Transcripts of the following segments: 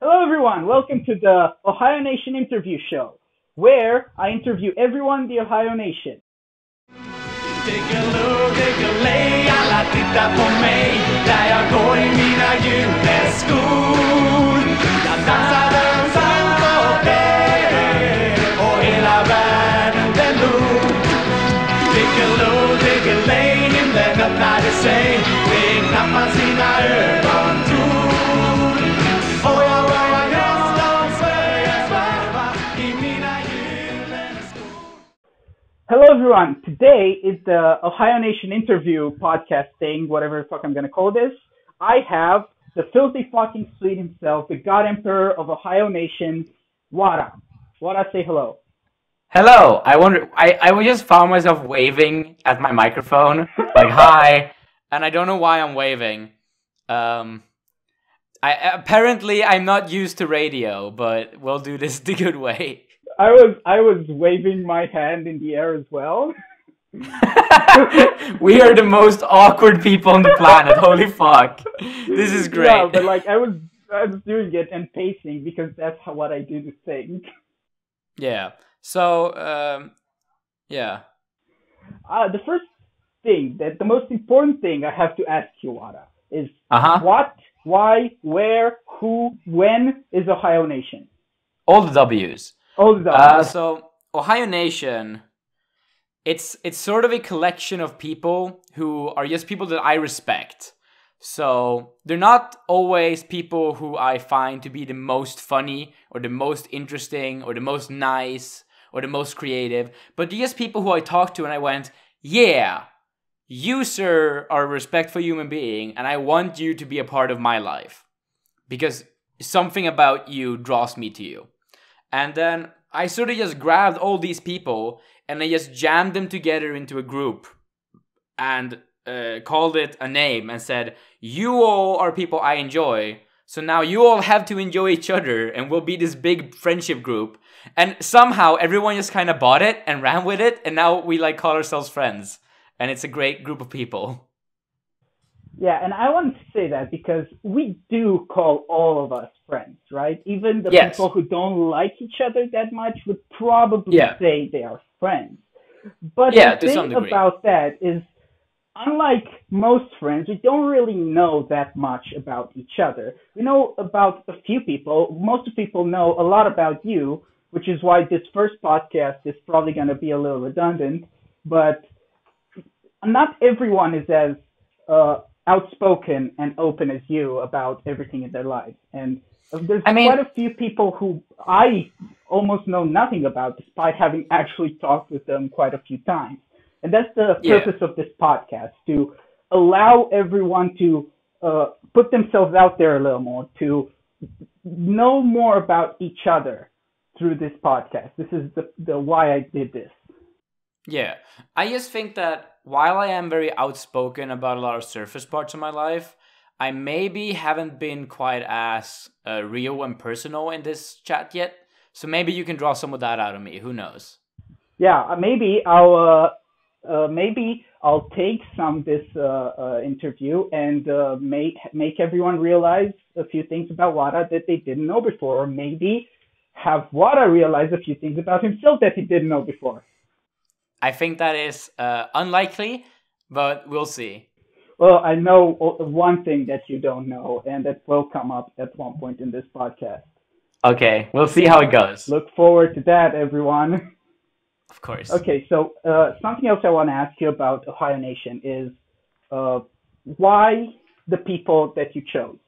Hello, everyone. Welcome to the Ohaiyo Nation interview show, where I interview everyone in the Ohaiyo Nation. Take a look, take a lay, alla titta på mig där jag går i mina gyllene skor. Jag dansar tango och hela världen den log. Take a look, take a lay, himlen öppnade sig. Räknar man sina ögontorn. Och jag börjar gränslandsvägar sväva i mina gyllene skor. Hello, everyone. Today is the Ohaiyo Nation interview podcast thing, whatever the fuck I'm going to call this. I have the filthy fucking Swede himself, the God Emperor of Ohaiyo Nation, Whatta. Whatta, say hello. Hello. I just found myself waving at my microphone, like hi, and I don't know why I'm waving. Apparently I'm not used to radio, but we'll do this the good way. I was waving my hand in the air as well. We are the most awkward people on the planet. Holy fuck. This is great. Yeah, but like I was doing it and pacing because that's what I do to sing. Yeah. So, yeah. The first thing, the most important thing I have to ask you, Whatta, is what, why, where, who, when is Ohaiyo Nation? All the W's. All the W's. So, Ohaiyo Nation, it's sort of a collection of people who are just people that I respect. So, they're not always people who I find to be the most funny, or the most interesting, or the most nice, or the most creative, but they're just people who I talked to and I went, yeah, you, sir, are a respectful human being, and I want you to be a part of my life. Because something about you draws me to you. And then I sort of just grabbed all these people and I just jammed them together into a group and called it a name and said, you all are people I enjoy, so now you all have to enjoy each other and we'll be this big friendship group. And somehow everyone just kind of bought it and ran with it, and now we like call ourselves friends. And it's a great group of people. Yeah, and I want to say that because we do call all of us friends, right? Even the Yes. people who don't like each other that much would probably say they are friends. But Yeah, the to some thing degree. about that is, unlike most friends, we don't really know that much about each other. We know about a few people. Most people know a lot about you, which is why this first podcast is probably going to be a little redundant. But not everyone is as outspoken and open as you about everything in their lives. And there's quite a few people who I almost know nothing about, despite having actually talked with them quite a few times. And that's the purpose of this podcast, to allow everyone to put themselves out there a little more, to know more about each other through this podcast. This is the why I did this. Yeah, I just think that while I am very outspoken about a lot of surface parts of my life, I maybe haven't been quite as real and personal in this chat yet. So maybe you can draw some of that out of me. Who knows? Yeah, maybe I'll take some of this interview and make everyone realize a few things about Whatta that they didn't know before, or maybe have Whatta realize a few things about himself that he didn't know before. I think that is unlikely, but we'll see. Well, I know one thing that you don't know, and that will come up at one point in this podcast. Okay, we'll see how it goes. Look forward to that, everyone. Of course. Okay, so something else I want to ask you about Ohaiyo Nation is why the people that you chose?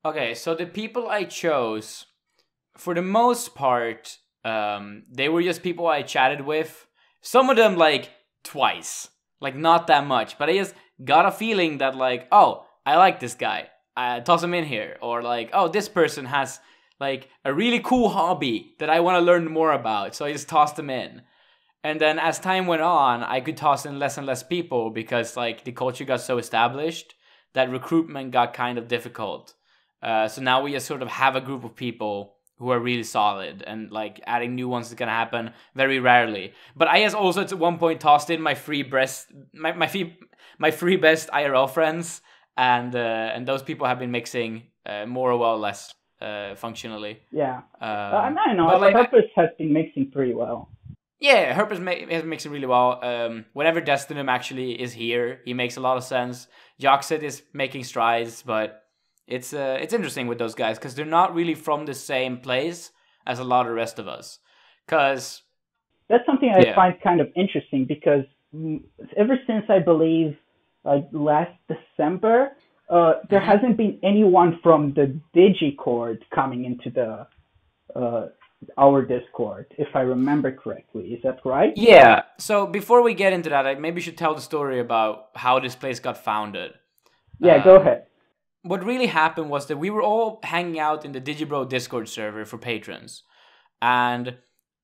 Okay, so the people I chose, for the most part, they were just people I chatted with. Some of them like twice, like not that much, but I just got a feeling that like, oh, I like this guy, I toss him in here, or like, oh, this person has like a really cool hobby that I want to learn more about, so I just tossed them in. And then as time went on, I could toss in less and less people because like the culture got so established that recruitment got kind of difficult. So now we just sort of have a group of people who are really solid, and like adding new ones is gonna happen very rarely. But I just also at one point tossed in my free best IRL friends and those people have been mixing more or less functionally. Yeah. I know. But like, Herpes has been mixing pretty well. yeah, Herpes has mixing really well. Whenever Destinum actually is here, he makes a lot of sense. Joxit is making strides, but it's interesting with those guys because they're not really from the same place as a lot of the rest of us. Because that's something I find kind of interesting because ever since I believe last December, there hasn't been anyone from the Digicord coming into the our Discord, if I remember correctly. Is that right? Yeah. So before we get into that, I maybe should tell the story about how this place got founded. Yeah, go ahead. What really happened was that we were all hanging out in the Digibro Discord server for patrons. And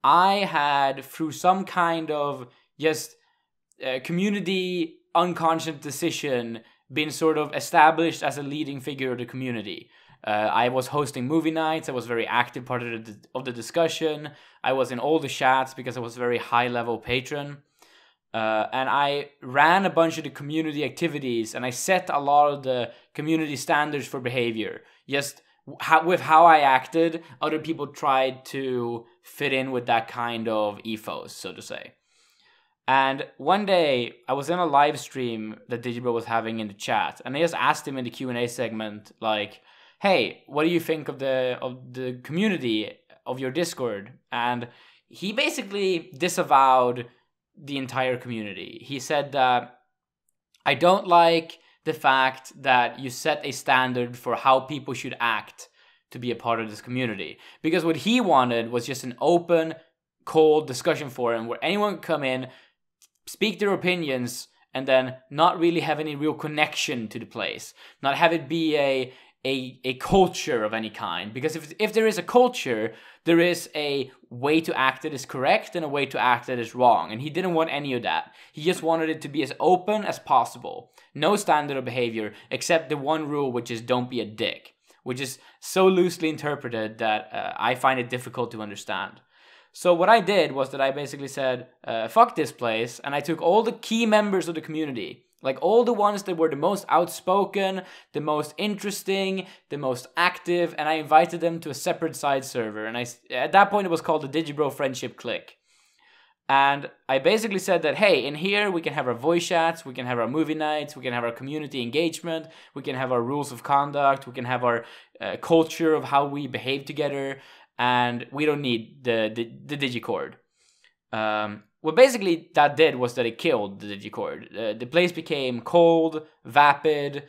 I had, through some kind of just community unconscious decision, been sort of established as a leading figure of the community. I was hosting movie nights. I was a very active part of the discussion. I was in all the chats because I was a very high-level patron. And I ran a bunch of the community activities, and I set a lot of the community standards for behavior. Just with how I acted, other people tried to fit in with that kind of ethos, so to say. And one day, I was in a live stream that Digibro was having in the chat, and I just asked him in the Q&A segment, like, hey, what do you think of the community of your Discord? And he basically disavowed the entire community. He said that I don't like the fact that you set a standard for how people should act to be a part of this community. Because what he wanted was just an open, cold discussion forum where anyone could come in, speak their opinions, and then not really have any real connection to the place. Not have it be a culture of any kind. Because if there is a culture, there is a way to act that is correct and a way to act that is wrong. And he didn't want any of that. He just wanted it to be as open as possible. No standard of behavior, except the one rule, which is don't be a dick. Which is so loosely interpreted that I find it difficult to understand. So what I did was that I basically said, fuck this place. And I took all the key members of the community, like all the ones that were the most outspoken, the most interesting, the most active, and I invited them to a separate side server. And at that point, it was called the Digibro Friendship Click. And I basically said that, hey, in here we can have our voice chats, we can have our movie nights, we can have our community engagement, we can have our rules of conduct, we can have our culture of how we behave together, and we don't need the Digicord. What basically that did was that it killed the Digicord. The place became cold, vapid,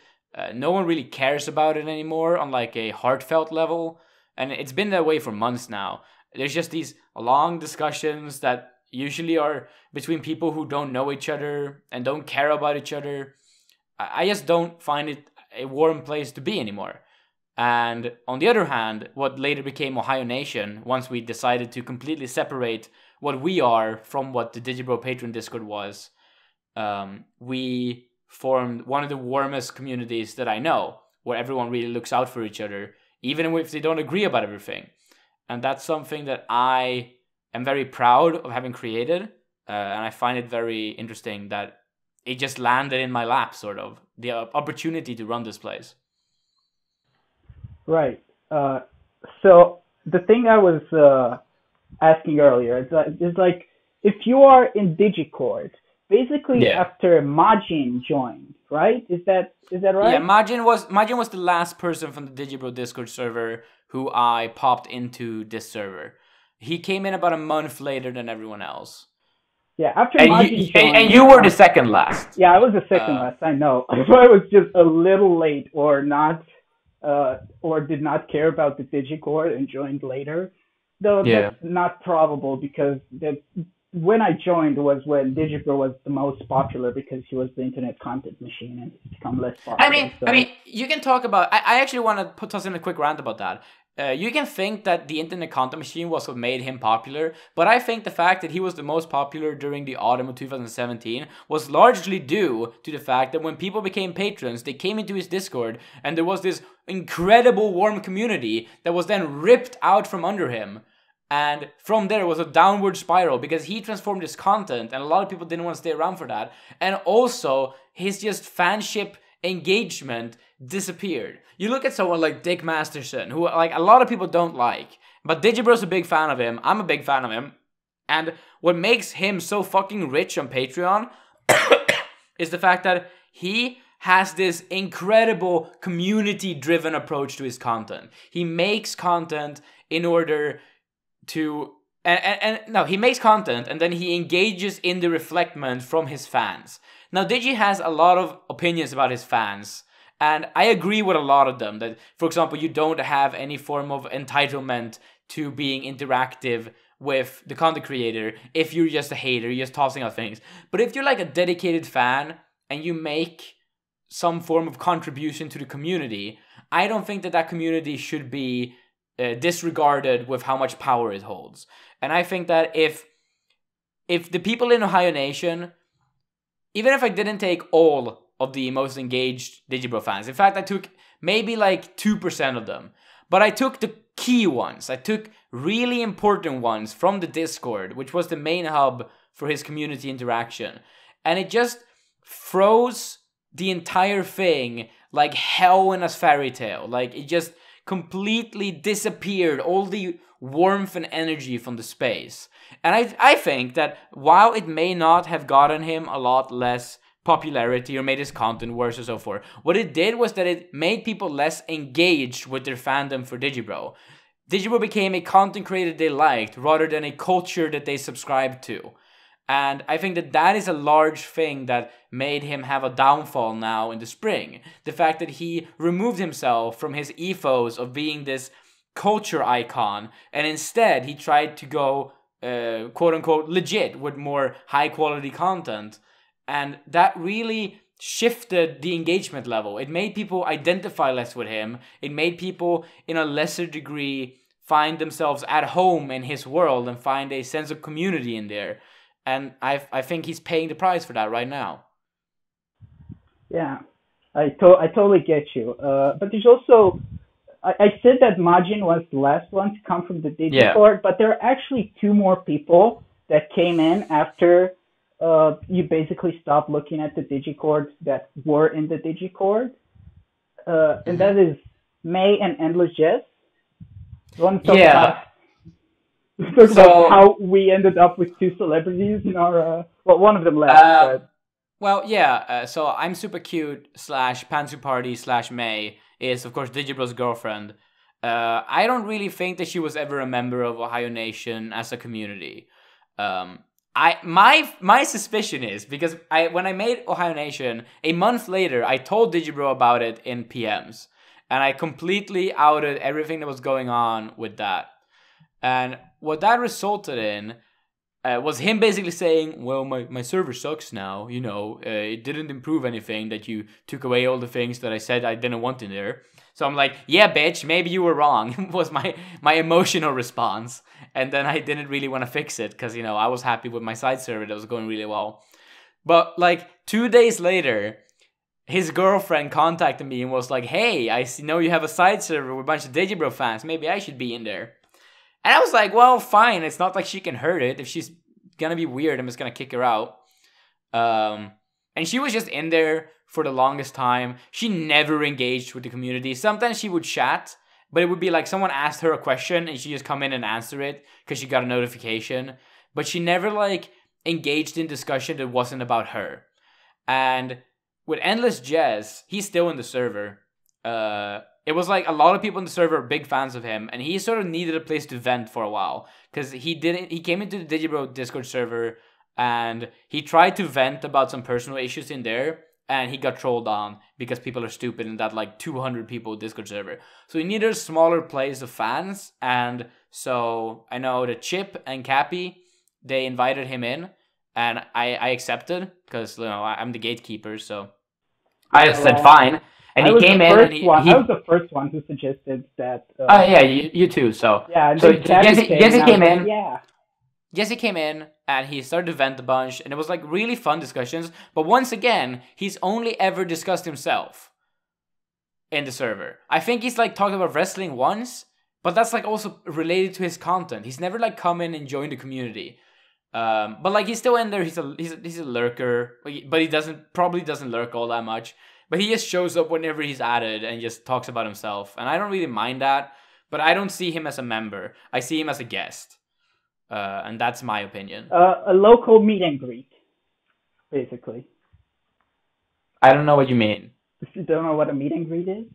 no one really cares about it anymore on like a heartfelt level, and it's been that way for months now. There's just these long discussions that usually are between people who don't know each other and don't care about each other. I just don't find it a warm place to be anymore. And on the other hand, what later became Ohaiyo Nation, once we decided to completely separate what we are from what the Digibro Patron Discord was, we formed one of the warmest communities that I know, where everyone really looks out for each other, even if they don't agree about everything. And that's something that I am very proud of having created, and I find it very interesting that it just landed in my lap, sort of, the opportunity to run this place. Right. So the thing I was asking earlier is like, if you are in Digicord, basically after Majin joined, right? Is that right? Yeah, Majin was the last person from the Digibro Discord server who I popped into this server. He came in about a month later than everyone else. Yeah, after Majin joined, and you were the second last. Yeah, I was the second last. I know. I was just a little late, or not, or did not care about the Digicord and joined later. Though that's not probable because when I joined was when Digibro was the most popular because he was the internet content machine and it's become less popular. I mean, you can talk about. I actually want to toss in a quick rant about that. You can think that the internet content machine was what made him popular, but I think the fact that he was the most popular during the autumn of 2017 was largely due to the fact that when people became patrons, they came into his Discord and there was this incredible warm community that was then ripped out from under him. And from there was a downward spiral because he transformed his content and a lot of people didn't want to stay around for that. And also his just fanship engagement disappeared. You look at someone like Dick Masterson, who like a lot of people don't like, but Digibro's a big fan of him. I'm a big fan of him. And what makes him so fucking rich on Patreon is the fact that he has this incredible community-driven approach to his content. He makes content in order to... he makes content and then he engages in the reflectment from his fans. Now, Digi has a lot of opinions about his fans, and I agree with a lot of them. That, for example, you don't have any form of entitlement to being interactive with the content creator if you're just a hater, you're just tossing out things. But if you're like a dedicated fan and you make some form of contribution to the community, I don't think that that community should be disregarded with how much power it holds. And I think that if the people in Ohaiyo Nation, even if I didn't take all of the most engaged Digibro fans, in fact I took maybe like 2% of them, but I took the key ones, I took really important ones from the Discord, which was the main hub for his community interaction, and it just froze the entire thing like hell in a fairy tale. Like, it just completely disappeared, all the warmth and energy from the space. And I think that while it may not have gotten him a lot less popularity or made his content worse or so forth, what it did was that it made people less engaged with their fandom for Digibro. Digibro became a content creator they liked rather than a culture that they subscribed to. And I think that that is a large thing that made him have a downfall now in the spring. The fact that he removed himself from his ethos of being this culture icon, and instead he tried to go quote-unquote legit with more high-quality content. And that really shifted the engagement level. It made people identify less with him. It made people, in a lesser degree, find themselves at home in his world and find a sense of community in there. And I think he's paying the price for that right now. Yeah, I totally get you. But there's also, I said that Majin was the last one to come from the Discord, but there are actually two more people that came in after you basically stopped looking at the Digicords that were in the Digicord. And that is May and Endless Jess. You want to talk about how we ended up with two celebrities in our... well, one of them left. So I'm Super Cute / Pantsu Party / May is, of course, Digibro's girlfriend. I don't really think that she was ever a member of Ohaiyo Nation as a community. My suspicion is, because when I made Ohaiyo Nation, a month later, I told Digibro about it in PMs. And I completely outed everything that was going on with that. And what that resulted in was him basically saying, well, my server sucks now, you know, it didn't improve anything that you took away all the things that I said I didn't want in there. So I'm like, yeah, bitch, maybe you were wrong, was my emotional response. And then I didn't really want to fix it because, you know, I was happy with my side server that was going really well. But like 2 days later, his girlfriend contacted me and was like, hey, I know you have a side server with a bunch of Digibro fans, maybe I should be in there. And I was like, well, fine. It's not like she can hurt it. If she's going to be weird, I'm just going to kick her out. And she was just in there for the longest time. She never engaged with the community. Sometimes she would chat, but it would be like someone asked her a question and she just come in and answer it because she got a notification. But she never like engaged in discussion that wasn't about her. And with Endless Jazz, he's still in the server. It was like a lot of people in the server are big fans of him, and he sort of needed a place to vent for a while because he came into the Digibro Discord server and he tried to vent about some personal issues in there, and he got trolled on because people are stupid in that like 200 people Discord server. So he needed a smaller place of fans, and so I know that Chip and Cappy, they invited him in, and I accepted because, you know, I'm the gatekeeper, so I said fine. And he came in and he... I was the first one who suggested that... oh, yeah, you too, so... Yeah, and so Jesse came in. Yeah. Jesse came in, and he started to vent a bunch, and it was, like, really fun discussions. But once again, he's only ever discussed himself in the server. I think he's, like, talked about wrestling once, but that's, like, also related to his content. He's never, like, come in and joined the community. But, like, he's still in there. He's a lurker, but he probably doesn't lurk all that much. But he just shows up whenever he's added and just talks about himself. And I don't really mind that, but I don't see him as a member. I see him as a guest. And that's my opinion. A local meet and greet, basically. I don't know what you mean. If you don't know what a meet and greet is?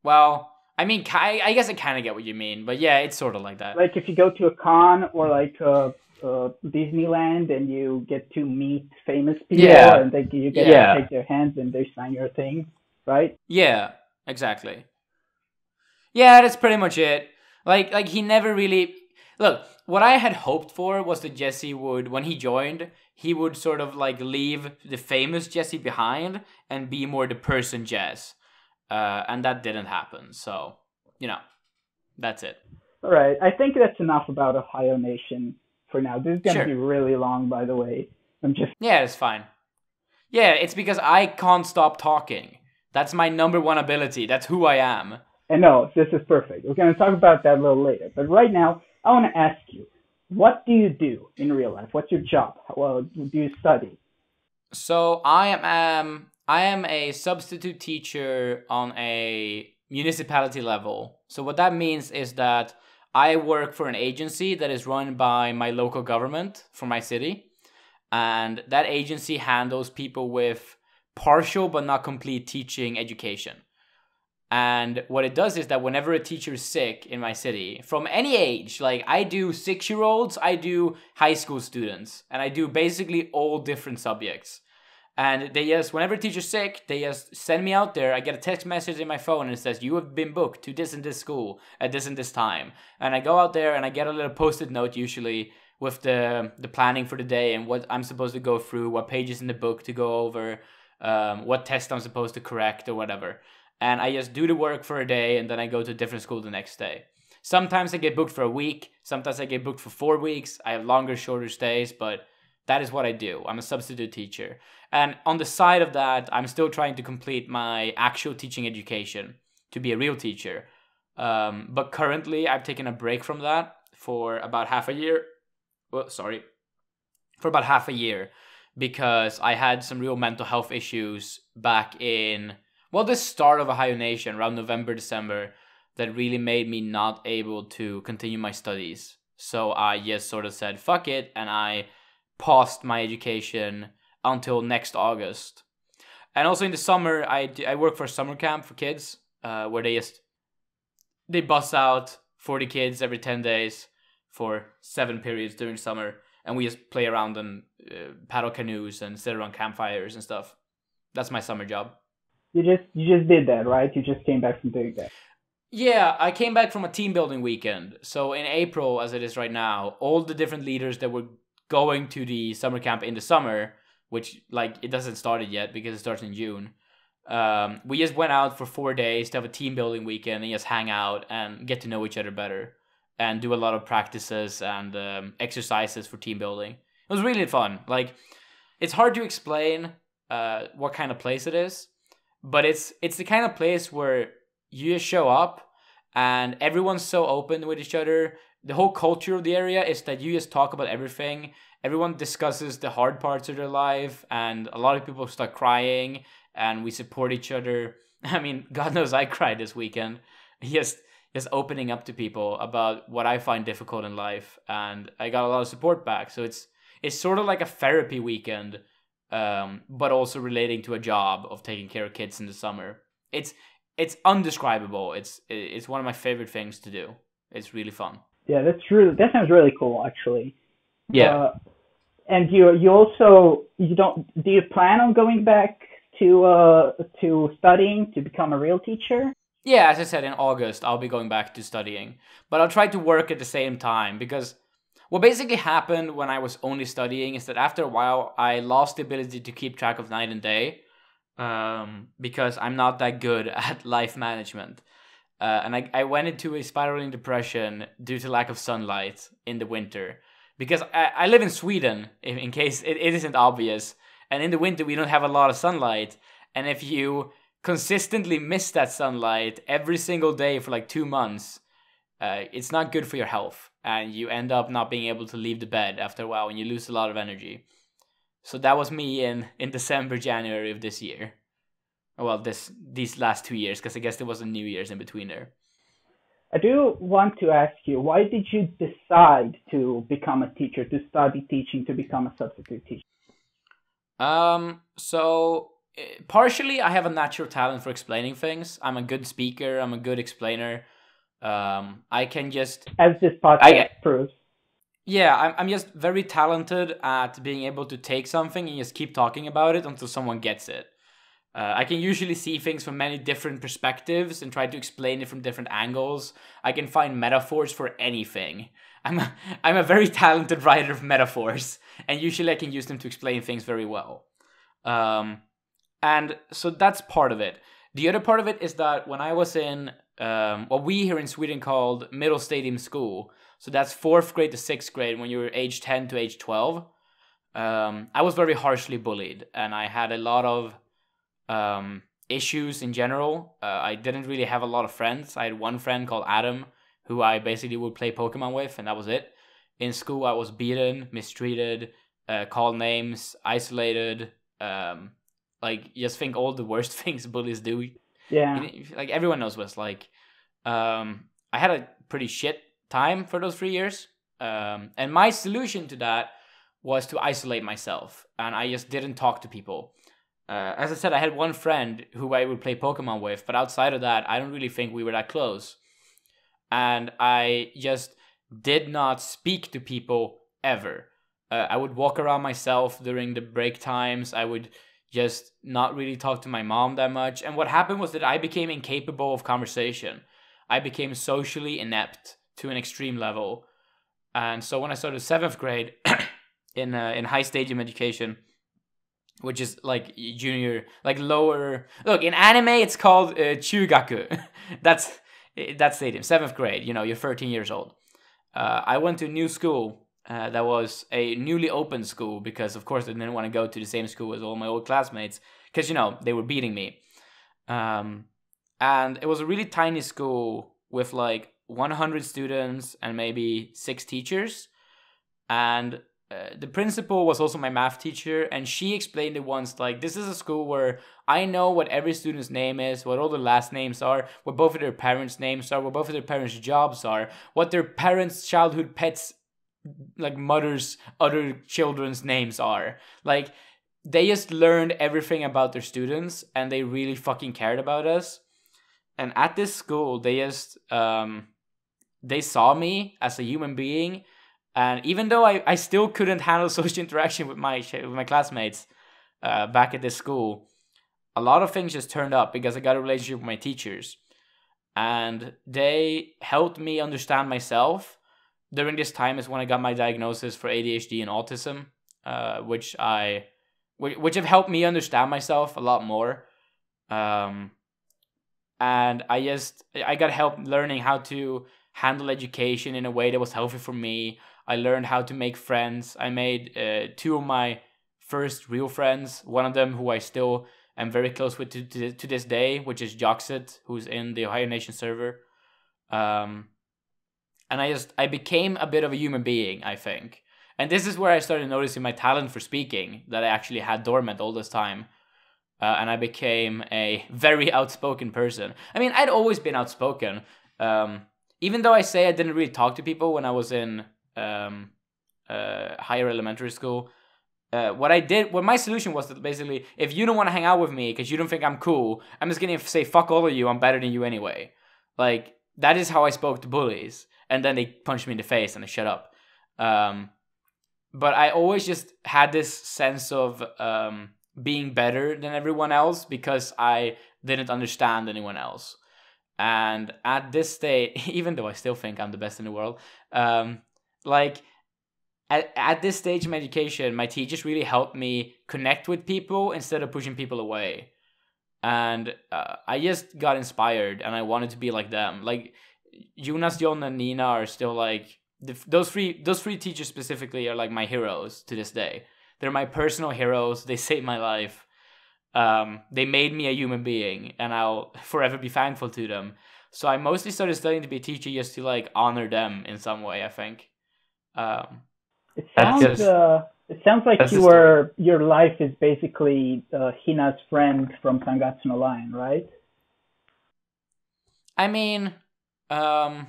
Well, I mean, I guess I kind of get what you mean, but yeah, it's sort of like that. Like if you go to a con or like Disneyland and you get to meet famous people and you get to take their hands and they sign your thing, right? Yeah, exactly. Yeah, that's pretty much it. Like he never really... Look, what I had hoped for was that Jesse would, when he joined, he would sort of like leave the famous Jesse behind and be more the person Jess. And that didn't happen. So, that's it. All right. I think that's enough about Ohio Nation for now. This is going to be really long, by the way. Yeah, it's fine. Yeah, it's because I can't stop talking. That's my number one ability. That's who I am. And no, this is perfect. We're going to talk about that a little later. But right now, I want to ask you, what do you do in real life? What's your job? Well, do you study? So I am a substitute teacher on a municipality level. So what that means is that I work for an agency that is run by my local government for my city. And that agency handles people with partial but not complete teaching education. And what it does is that whenever a teacher is sick in my city, from any age, like I do 6-year-olds, I do high school students, and I do basically all different subjects. And whenever a teacher's sick, they just send me out there. I get a text message in my phone and it says, you have been booked to this and this school at this and this time. And I go out there and I get a little post-it note usually with the planning for the day and what I'm supposed to go through, what pages in the book to go over, what test I'm supposed to correct or whatever. And I just do the work for a day and then I go to a different school the next day. Sometimes I get booked for a week. Sometimes I get booked for 4 weeks. I have longer, shorter stays, but that is what I do. I'm a substitute teacher. And on the side of that, I'm still trying to complete my actual teaching education to be a real teacher. But currently, I've taken a break from that for about half a year. For about half a year because I had some real mental health issues back in... the start of Ohio Nation, around November, December, that really made me not able to continue my studies. So I just sort of said, fuck it, and I paused my education until next August. And also in the summer, I work for a summer camp for kids, where they bus out 40 kids every 10 days for 7 periods during summer, and we just play around and paddle canoes and sit around campfires and stuff. That's my summer job. You just did that, right? You just came back from doing that. Yeah, I came back from a team building weekend. So in April, as it is right now, all the different leaders that were going to the summer camp in the summer, which it doesn't start yet because it starts in June. We just went out for 4 days to have a team building weekend and just hang out and get to know each other better and do a lot of practices and exercises for team building. It was really fun. It's hard to explain what kind of place it is. But it's the kind of place where you just show up and everyone's so open with each other. The whole culture of the area is that you just talk about everything. Everyone discusses the hard parts of their life and a lot of people start crying and we support each other. I mean, God knows I cried this weekend. Just opening up to people about what I find difficult in life, and I got a lot of support back. So it's sort of like a therapy weekend. But also relating to a job of taking care of kids in the summer. It's undescribable. It's one of my favorite things to do. It's really fun. Yeah, that sounds really cool, actually. Yeah. And you also do you plan on going back to studying to become a real teacher? Yeah, as I said, in August I'll be going back to studying, but I'll try to work at the same time because what basically happened when I was only studying is that after a while, I lost the ability to keep track of night and day because I'm not that good at life management. And I went into a spiraling depression due to lack of sunlight in the winter. Because I live in Sweden, in case it isn't obvious. And in the winter, we don't have a lot of sunlight. And if you consistently miss that sunlight every single day for 2 months, it's not good for your health. And you end up not being able to leave the bed after a while and you lose a lot of energy. So that was me in December, January of this year. Well, these last 2 years, because I guess there was a New Year's in between there. I do want to ask you, why did you decide to become a teacher, to study teaching, to become a substitute teacher? So partially, I have a natural talent for explaining things. I'm a good speaker. I'm a good explainer. I can just, As this podcast proves. yeah, I'm just very talented at being able to take something and just keep talking about it until someone gets it. I can usually see things from many different perspectives and try to explain it from different angles. I can find metaphors for anything. I'm a very talented writer of metaphors, and usually I can use them to explain things very well. And so that's part of it. The other part of it is that when I was in what we here in Sweden called middle stadium school, so that's 4th grade to 6th grade, when you're age 10 to age 12, I was very harshly bullied, and I had a lot of issues in general. I didn't really have a lot of friends. I had one friend called Adam, who I basically would play Pokemon with, and that was it. In school, I was beaten, mistreated, called names, isolated, like, just think all the worst things bullies do. Yeah. Like, everyone knows what it's like. I had a pretty shit time for those 3 years. And my solution to that was to isolate myself, and I just didn't talk to people. As I said, I had one friend who I would play Pokemon with, but outside of that, I don't really think we were that close. And I just did not speak to people ever. I would walk around myself during the break times. I would just not really talk to my mom that much. And what happened was that I became incapable of conversation. I became socially inept to an extreme level. And so when I started 7th grade in high stadium education, which is like junior, like lower. Look, in anime, it's called Chugaku. That's stadium, 7th grade. You know, you're 13 years old. I went to a new school that was a newly opened school because, of course, I didn't want to go to the same school as all my old classmates because, you know, they were beating me. And it was a really tiny school with like 100 students and maybe 6 teachers. And the principal was also my math teacher, and she explained it once, like, this is a school where I know what every student's name is, what all their last names are, what both of their parents' names are, what both of their parents' jobs are, what their parents' childhood pets, like mothers' other children's names are. Like, they just learned everything about their students, and they really fucking cared about us. And at this school, they just, they saw me as a human being. And even though I still couldn't handle social interaction with my classmates back at this school, a lot of things just turned up because I got a relationship with my teachers. And they helped me understand myself. During this time is when I got my diagnosis for ADHD and autism, which have helped me understand myself a lot more. And I got help learning how to handle education in a way that was healthy for me. I learned how to make friends. I made 2 of my first real friends. One of them who I still am very close with to this day, which is Joxit, who's in the Ohaiyo Nation server. And I became a bit of a human being, I think. And this is where I started noticing my talent for speaking that I actually had dormant all this time. And I became a very outspoken person. I mean, I'd always been outspoken. Even though I say I didn't really talk to people when I was in higher elementary school. What my solution was that basically, if you don't want to hang out with me because you don't think I'm cool, I'm just gonna say fuck all of you, I'm better than you anyway. Like, that is how I spoke to bullies. And then they punched me in the face and I shut up. But I always just had this sense of being better than everyone else because I didn't understand anyone else. And at this stage, even though I still think I'm the best in the world, like, at this stage of my education, my teachers really helped me connect with people instead of pushing people away. And I just got inspired and I wanted to be like them. Like, Jonas, John, and Nina are still like, those three teachers specifically are like my heroes to this day. They're my personal heroes. They saved my life. They made me a human being, and I'll forever be thankful to them. So I mostly started studying to be a teacher just to like honor them in some way, I think. It sounds It sounds like That's the story. your life is basically Hina's friend from Sangatsu no Lion, right? I mean, um,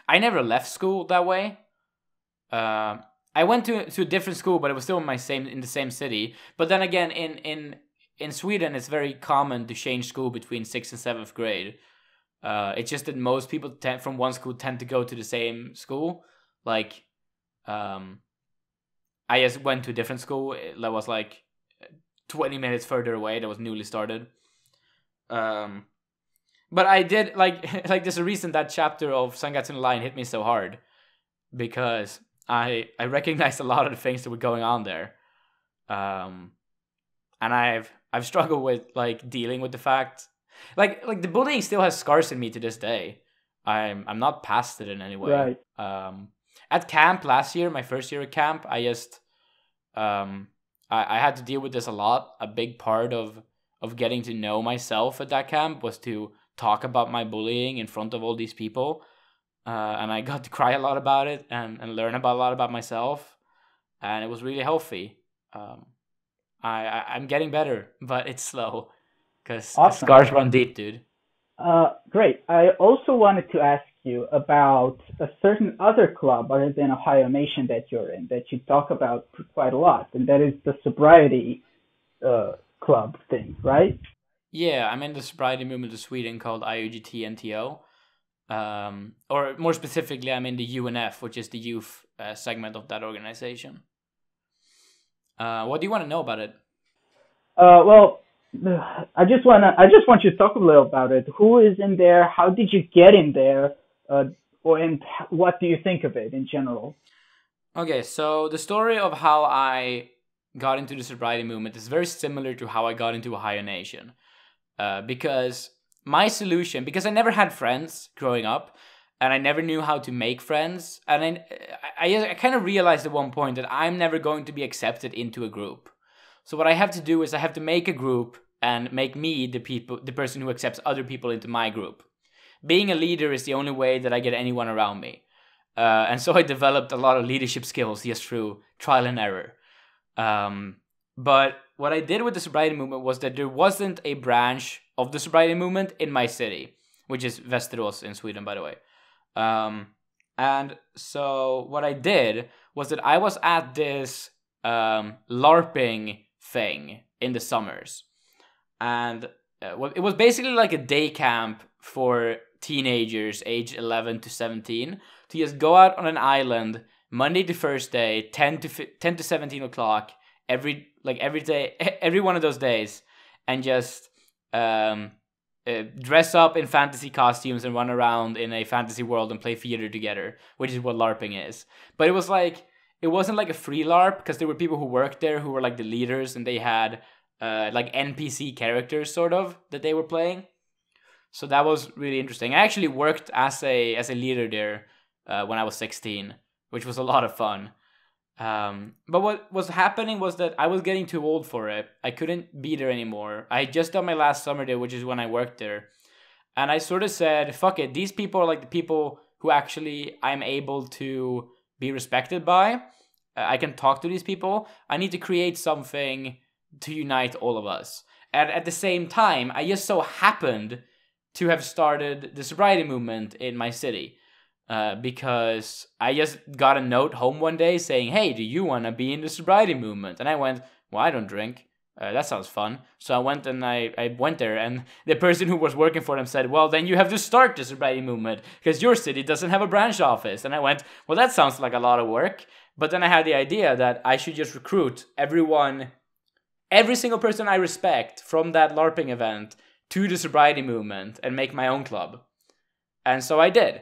I never left school that way. Um, I went to a different school, but it was still in the same city. But then again, in Sweden, it's very common to change school between sixth and seventh grade. It's just that most people from one school tend to go to the same school. Like, um, I just went to a different school that was like 20 minutes further away. That was newly started. Um, but I did like there's a reason that chapter of Sangatsu no Line hit me so hard because I recognized a lot of the things that were going on there. Um, and I've struggled with like dealing with the fact like the bullying still has scars in me to this day. I'm not past it in any way. Right. At camp last year, my first year at camp, I just um I had to deal with this a lot. A big part of getting to know myself at that camp was to talk about my bullying in front of all these people. And I got to cry a lot about it and learn about a lot about myself, and it was really healthy. Um, I'm getting better, but it's slow because Awesome. scars run deep, dude. Great. I also wanted to ask you about a certain other club other than Ohio Nation that you're in that you talk about quite a lot, and that is the sobriety club thing, right? Yeah, I'm in the sobriety movement of Sweden called IUGT-NTO. Or more specifically, I'm in the UNF, which is the youth segment of that organization. What do you want to know about it? Well, I just want you to talk a little about it. Who is in there? How did you get in there? Uh, and what do you think of it in general? Okay, so the story of how I got into the sobriety movement is very similar to how I got into Ohio Nation. Because my solution, because I never had friends growing up, and I never knew how to make friends, and I kind of realized at one point that I'm never going to be accepted into a group. So what I have to do is I have to make a group and make me the person who accepts other people into my group. Being a leader is the only way that I get anyone around me. And so I developed a lot of leadership skills just through trial and error. But what I did with the sobriety movement was that there wasn't a branch of the sobriety movement in my city, which is Västerås in Sweden, by the way. And so what I did was that I was at this LARPing thing in the summers. And it was basically like a day camp for teenagers aged 11 to 17 to just go out on an island Monday to Thursday, 10 to 17 o'clock every day, every one of those days, and just dress up in fantasy costumes and run around in a fantasy world and play theater together, which is what LARPing is. But it wasn't like a free LARP because there were people who worked there who were like the leaders, and they had like NPC characters sort of that they were playing. So that was really interesting. I actually worked as a leader there when I was 16, which was a lot of fun. But what was happening was that I was getting too old for it. I couldn't be there anymore. I had just done my last summer there, which is when I worked there. And I sort of said, fuck it, these people are like the people who actually I'm able to be respected by. I can talk to these people. I need to create something to unite all of us. And at the same time, I just so happened to have started the sobriety movement in my city. Because I just got a note home one day saying, hey, do you want to be in the sobriety movement? And I went, well, I don't drink. That sounds fun. So I went and I went there, and the person who was working for them said, well, then you have to start the sobriety movement because your city doesn't have a branch office. And I went, well, that sounds like a lot of work. But then I had the idea that I should just recruit every single person I respect from that LARPing event to the sobriety movement and make my own club. And so I did.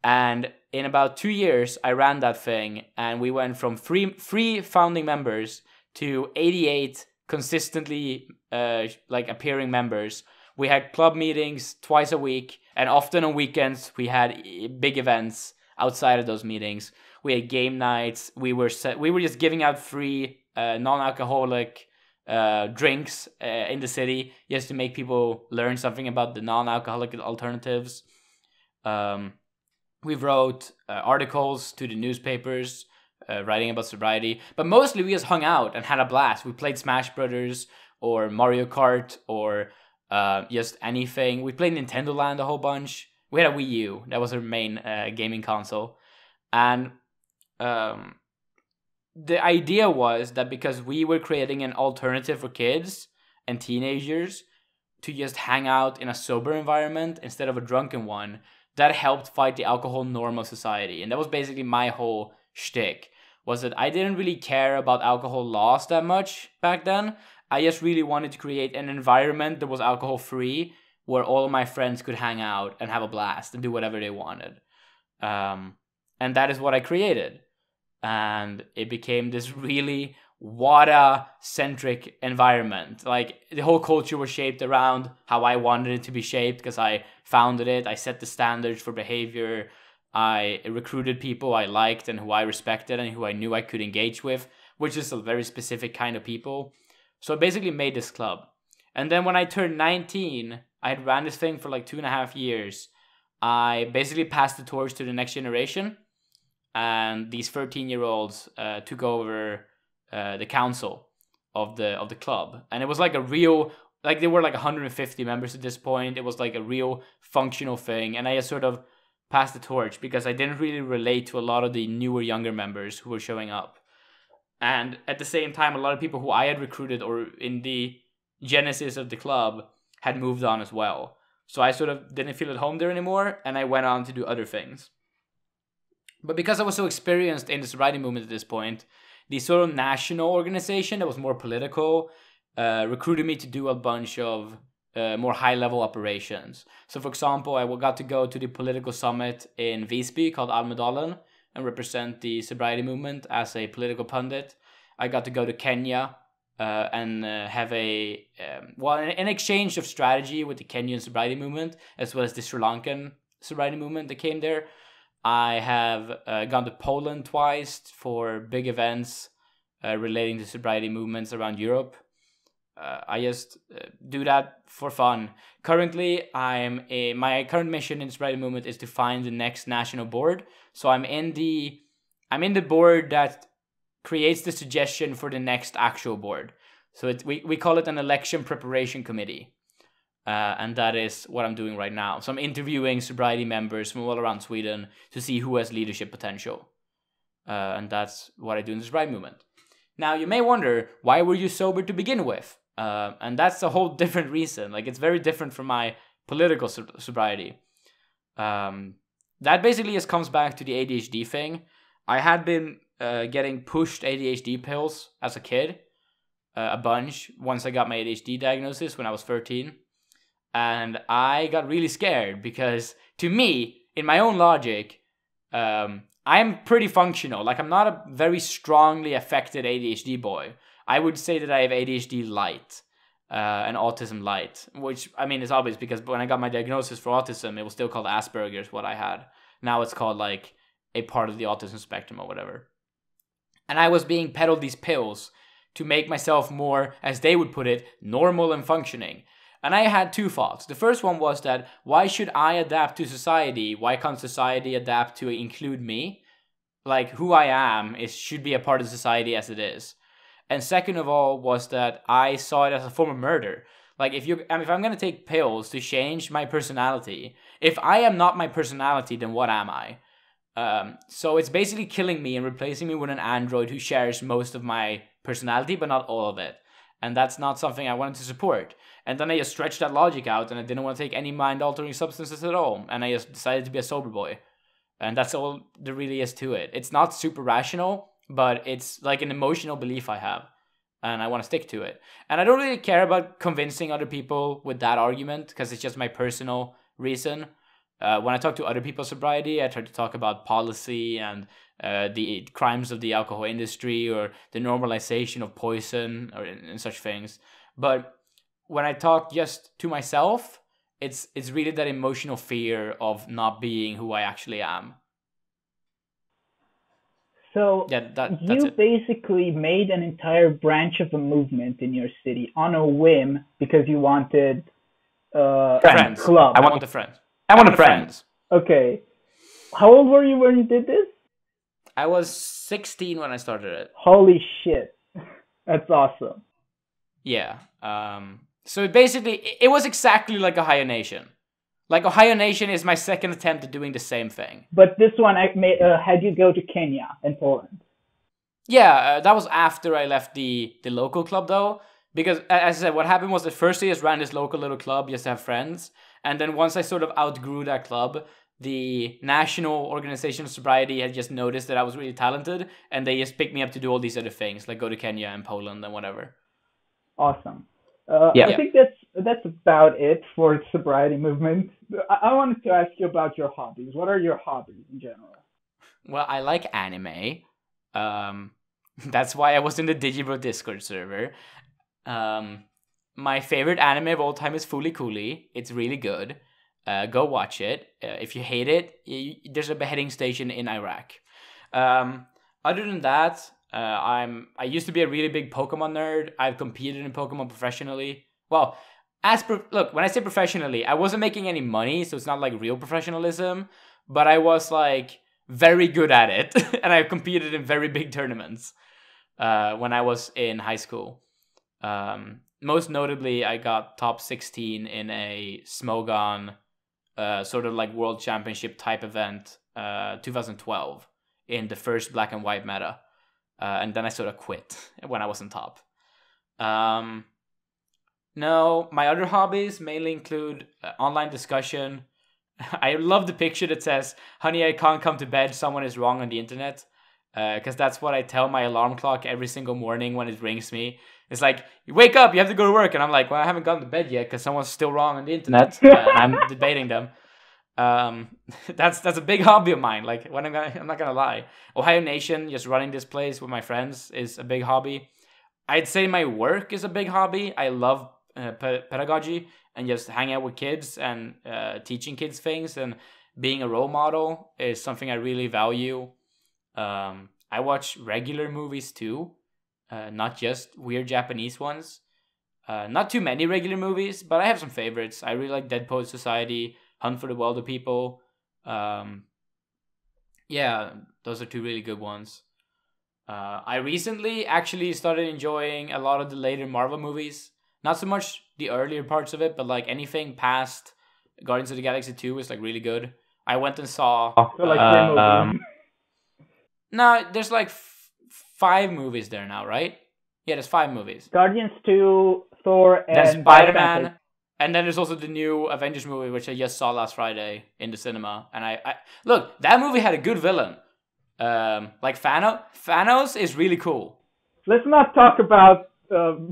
And in about 2 years, I ran that thing, and we went from three founding members to 88 consistently appearing members. We had club meetings twice a week, and often on weekends we had big events outside of those meetings. We had game nights. We were just giving out free non-alcoholic drinks in the city just to make people learn something about the non-alcoholic alternatives. We wrote articles to the newspapers writing about sobriety. But mostly we just hung out and had a blast. We played Smash Brothers or Mario Kart or just anything. We played Nintendo Land a whole bunch. We had a Wii U. That was our main gaming console. And the idea was that because we were creating an alternative for kids and teenagers to just hang out in a sober environment instead of a drunken one, that helped fight the alcohol norm of society. And that was basically my whole shtick, was that I didn't really care about alcohol laws that much back then. I just really wanted to create an environment that was alcohol free, where all of my friends could hang out and have a blast and do whatever they wanted. And that is what I created. And it became this really Whatta-centric environment. Like, the whole culture was shaped around how I wanted it to be shaped, because I founded it. I set the standards for behavior. I recruited people I liked and who I respected and who I knew I could engage with, which is a very specific kind of people. So I basically made this club. And then when I turned 19, I had ran this thing for like 2.5 years. I basically passed the torch to the next generation. And these 13-year-olds took over the council of the club. And it was like a real, like, there were like 150 members at this point. It was like a real functional thing. And I just sort of passed the torch because I didn't really relate to a lot of the newer, younger members who were showing up. And at the same time, a lot of people who I had recruited or in the genesis of the club had moved on as well. So I sort of didn't feel at home there anymore, and I went on to do other things. But because I was so experienced in the sobriety movement at this point, the sort of national organization that was more political recruited me to do a bunch of more high-level operations. So, for example, I got to go to the political summit in Visby called Almedalen and represent the sobriety movement as a political pundit. I got to go to Kenya and have an exchange of strategy with the Kenyan sobriety movement, as well as the Sri Lankan sobriety movement that came there. I have gone to Poland twice for big events relating to sobriety movements around Europe. I just do that for fun. Currently, my current mission in the sobriety movement is to find the next national board. So I'm in the board that creates the suggestion for the next actual board. So we call it an election preparation committee. And that is what I'm doing right now. So I'm interviewing sobriety members from all around Sweden to see who has leadership potential. And that's what I do in the sobriety movement. Now, you may wonder, why were you sober to begin with? And that's a whole different reason. Like, it's very different from my political sobriety. That basically just comes back to the ADHD thing. I had been getting pushed ADHD pills as a kid, a bunch, once I got my ADHD diagnosis when I was 13. And I got really scared because, to me, in my own logic, I'm pretty functional. Like, I'm not a very strongly affected ADHD boy. I would say that I have ADHD light and autism light, which, I mean, is obvious because when I got my diagnosis for autism, it was still called Asperger's, what I had. Now it's called, like, a part of the autism spectrum or whatever. And I was being peddled these pills to make myself more, as they would put it, normal and functioning. And I had two thoughts. The first one was that, why should I adapt to society? Why can't society adapt to include me? Like, who I am should be a part of society as it is. And second of all was that I saw it as a form of murder. Like, if I'm going to take pills to change my personality, if I am not my personality, then what am I? So it's basically killing me and replacing me with an android who shares most of my personality, but not all of it. And that's not something I wanted to support. And then I just stretched that logic out, and I didn't want to take any mind-altering substances at all. And I just decided to be a sober boy. And that's all there really is to it. It's not super rational, but it's like an emotional belief I have. And I want to stick to it. And I don't really care about convincing other people with that argument, because it's just my personal reason. When I talk to other people's sobriety, I try to talk about policy and the crimes of the alcohol industry or the normalization of poison and such things. But when I talk just to myself, it's really that emotional fear of not being who I actually am. So yeah, that's you it. basically made an entire branch of a movement in your city on a whim because you wanted Friends. club. I want a friend. Okay. How old were you when you did this? I was 16 when I started it. Holy shit. That's awesome. Yeah. So it was exactly like Ohio Nation. Like Ohio Nation is my second attempt at doing the same thing. But this one had you go to Kenya and Poland. Yeah, that was after I left the local club though. Because as I said, what happened was at first I just ran this local little club just to have friends. And then once I sort of outgrew that club, the National Organization of Sobriety had just noticed that I was really talented. And they just picked me up to do all these other things, like go to Kenya and Poland and whatever. Awesome. Yeah. I think that's about it for sobriety movement. I wanted to ask you about your hobbies. What are your hobbies in general? Well, I like anime. That's why I was in the Digibro Discord server. My favorite anime of all time is Fooly Cooly. It's really good. Go watch it. If you hate it, there's a beheading station in Iraq. Other than that, I used to be a really big Pokemon nerd. I've competed in Pokemon professionally. Well, look, when I say professionally, I wasn't making any money, so it's not like real professionalism, but I was like very good at it, and I competed in very big tournaments when I was in high school. Most notably, I got top 16 in a Smogon sort of like world championship type event 2012 in the first black and white meta. And then I sort of quit when I was on top. No, my other hobbies mainly include online discussion. I love the picture that says, "Honey, I can't come to bed. Someone is wrong on the internet." Because that's what I tell my alarm clock every single morning when it rings me. It's like, wake up, you have to go to work. And I'm like, well, I haven't gone to bed yet because someone's still wrong on the internet. I'm debating them. That's a big hobby of mine. Like, I'm not gonna lie, Ohio Nation, just running this place with my friends, is a big hobby. I'd say my work is a big hobby. I love pedagogy and just hanging out with kids and teaching kids things, and being a role model is something I really value. I watch regular movies too, not just weird Japanese ones. Not too many regular movies, but I have some favorites. I really like Dead Poets Society, Hunt for the Wilder People. Yeah, those are two really good ones. I recently actually started enjoying a lot of the later Marvel movies. Not so much the earlier parts of it, but like anything past Guardians of the Galaxy 2 is like really good. I went and saw... So like three movies. No, there's like 5 movies there now, right? Yeah, there's 5 movies. Guardians 2, Thor, and There's Spider-Man. And then there's also the new Avengers movie, which I just saw last Friday in the cinema. And I look, that movie had a good villain. Like Thanos. Thanos is really cool. Let's not talk about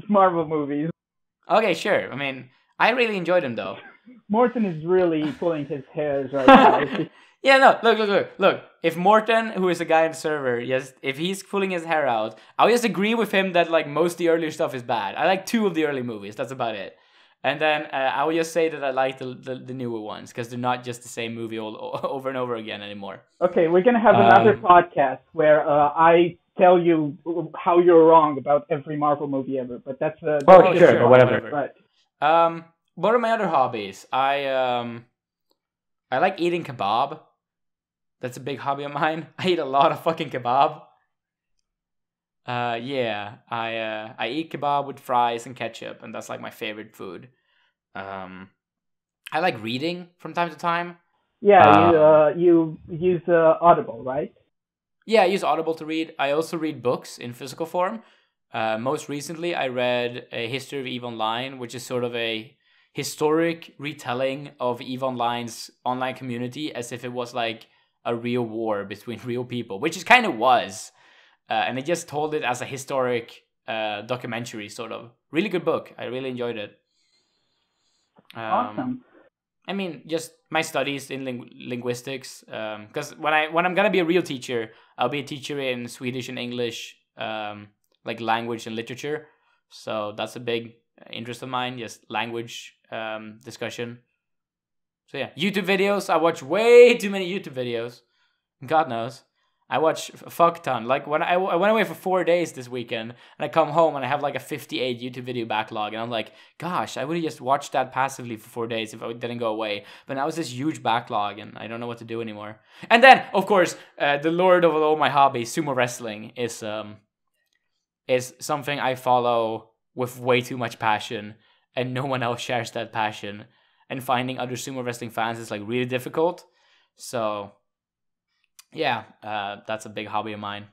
Marvel movies. Okay, sure. I mean, I really enjoyed them though. Morton is really pulling his hairs right now. Yeah, no, look. If Morton, who is a guy in the server, yes, if he's pulling his hair out, I'll just agree with him that like most of the earlier stuff is bad. I like 2 of the early movies. That's about it. And then I will just say that I like the newer ones because they're not just the same movie all over and over again anymore. Okay, we're gonna have another podcast where I tell you how you're wrong about every Marvel movie ever. But that's sure, or whatever. Right. What are my other hobbies? I like eating kebab. That's a big hobby of mine. I eat a lot of fucking kebab. Yeah, I eat kebab with fries and ketchup, and that's like my favorite food. I like reading from time to time. Yeah, you use Audible, right? Yeah, I use Audible to read. I also read books in physical form. Most recently, I read A History of EVE Online, which is sort of a historic retelling of EVE Online's online community as if it was like a real war between real people, which it kind of was. And they just told it as a historic documentary, sort of. Really good book. I really enjoyed it. Awesome. I mean, just my studies in linguistics. Because when I'm gonna be a real teacher, I'll be a teacher in Swedish and English, like language and literature. So that's a big interest of mine, just language discussion. So yeah, YouTube videos. I watch way too many YouTube videos. God knows. I watch a fuck ton. Like when I went away for 4 days this weekend, and I come home and I have like a 58 YouTube video backlog, and I'm like, gosh, I would have just watched that passively for 4 days if I didn't go away. But now it's this huge backlog, and I don't know what to do anymore. And then, of course, the lord of all my hobbies, sumo wrestling, is something I follow with way too much passion, and no one else shares that passion. And finding other sumo wrestling fans is like really difficult. So. Yeah, that's a big hobby of mine.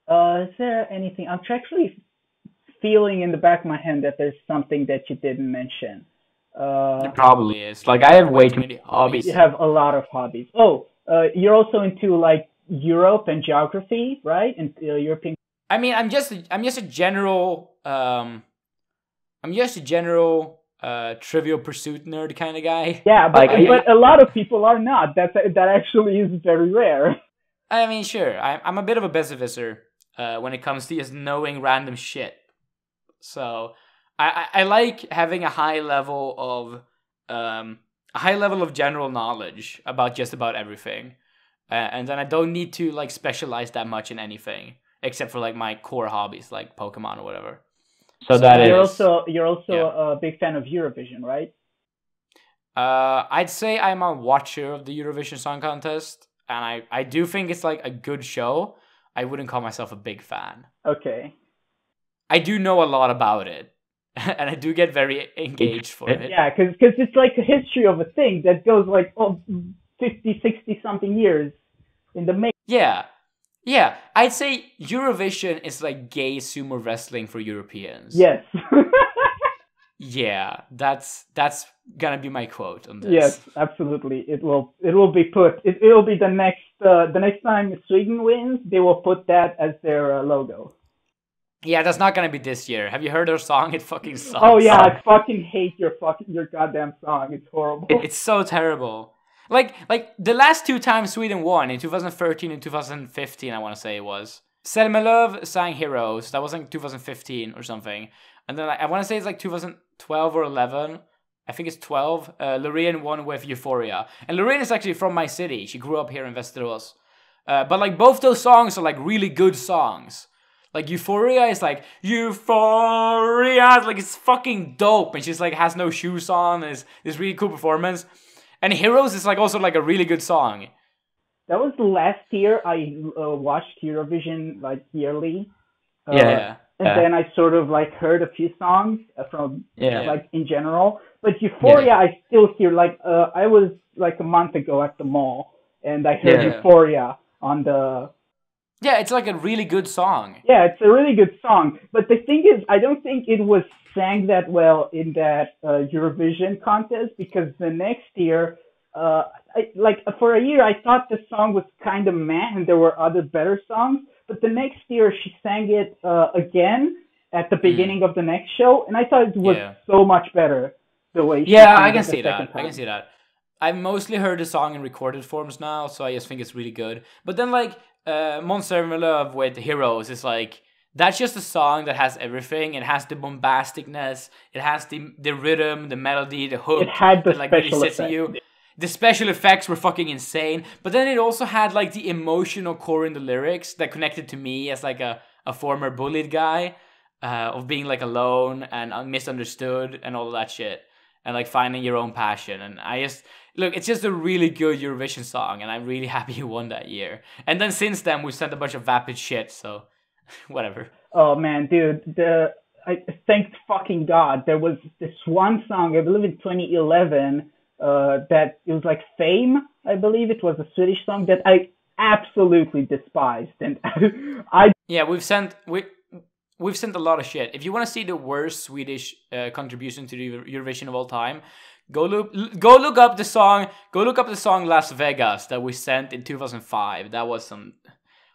Is there anything? I'm actually feeling in the back of my head that there's something that you didn't mention. There probably is. Like, I have way too many hobbies. You have a lot of hobbies. Oh, you're also into like Europe and geography, right? And European. I mean, I'm just a general Trivial Pursuit nerd kind of guy. Yeah, but, like, but a lot of people are not. That actually is very rare. I mean, sure. I'm a bit of a besserwisser when it comes to just knowing random shit. So I like having a high level of general knowledge about just about everything, and then I don't need to like specialize that much in anything except for like my core hobbies like Pokemon or whatever. So that you're also a big fan of Eurovision, right? I'd say I'm a watcher of the Eurovision Song Contest, and I do think it's like a good show. I wouldn't call myself a big fan. Okay. I do know a lot about it, and I do get very engaged for it. Yeah, because it's like a history of a thing that goes like 50, 60 something years in the making. Yeah, I'd say Eurovision is like gay sumo wrestling for Europeans. Yes. Yeah, that's gonna be my quote on this. Yes, absolutely. It will be put. It will be the next time Sweden wins, they will put that as their logo. Yeah, that's not gonna be this year. Have you heard their song? It fucking sucks. Oh yeah, I fucking hate your goddamn song. It's horrible. It's so terrible. Like the last two times Sweden won, in 2013 and 2015, I want to say it was. Selmelöv sang Heroes. That was like 2015 or something. And then I want to say it's like 2012 or 11. I think it's 12. Loreen won with Euphoria. And Loreen is actually from my city. She grew up here in Västerås. But like both those songs are like really good songs. Like Euphoria is like Euphoria, like it's fucking dope, and she's like has no shoes on. And it's this really cool performance. And Heroes is like also like a really good song. That was the last year I watched Eurovision like yearly. And then I sort of like heard a few songs from like in general. But Euphoria, I still hear like I was like a month ago at the mall, and I heard Euphoria on the. Yeah, it's like a really good song. Yeah, it's a really good song. But the thing is, I don't think it was sang that well in that Eurovision contest, because the next year, for a year, I thought the song was kind of meh, and there were other better songs. But the next year, she sang it again at the beginning of the next show, and I thought it was so much better the way she sang I it can the see that. second time. I can see that. I've mostly heard the song in recorded forms now, so I just think it's really good. But then like Måns Zelmerlöw with Heroes is like, that's just a song that has everything. It has the bombasticness, it has the rhythm, the melody, the hook. It had the that, like, special really sits in you. The special effects were fucking insane. But then it also had like the emotional core in the lyrics that connected to me as like a former bullied guy, of being like alone and misunderstood and all of that shit. And like finding your own passion. And I just look, it's just a really good Eurovision song, and I'm really happy you won that year. And then since then we've sent a bunch of vapid shit, so whatever. Oh man, dude, I thank fucking God there was this one song, I believe in 2011, that it was like Fame, I believe it was a Swedish song that I absolutely despised, and We've sent a lot of shit. If you want to see the worst Swedish contribution to the Eurovision of all time, go look up the song Las Vegas that we sent in 2005. That was some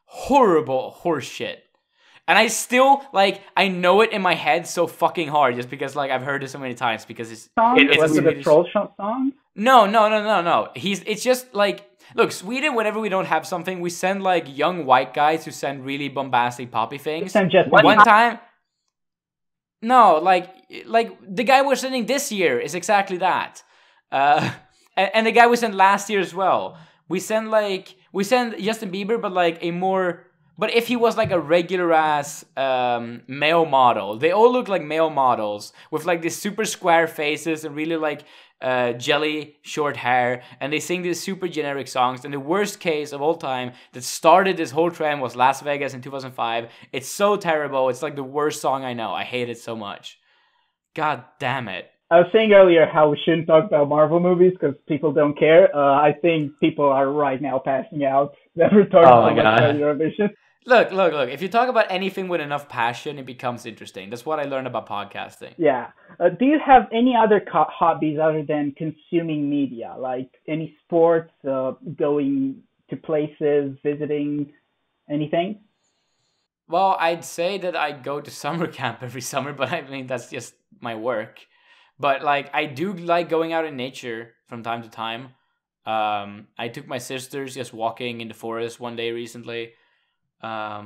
horrible horse shit. And I still I know it in my head so fucking hard just because I've heard it so many times because it's was it a troll shot song? No. It's just look, Sweden, whenever we don't have something, we send young white guys who send really bombastic poppy things. Send just one time. No, the guy we're sending this year is exactly that. And the guy we sent last year as well. We send Justin Bieber, but like a more. But if he was like a regular ass male model, they all look like male models with like these super square faces and really like jelly short hair, and they sing these super generic songs. And the worst case of all time that started this whole trend was Las Vegas in 2005. It's so terrible. It's like the worst song I know. I hate it so much. God damn it. I was saying earlier how we shouldn't talk about Marvel movies because people don't care. I think people are right now passing out that we're talking Oh my about God. Eurovision. Look. If you talk about anything with enough passion, it becomes interesting. That's what I learned about podcasting. Yeah. Do you have any other hobbies other than consuming media, like any sports, going to places, visiting, anything? Well, I'd say that I go to summer camp every summer, but I mean, that's just my work. But like, I do like going out in nature from time to time. I took my sisters just walking in the forest one day recently. I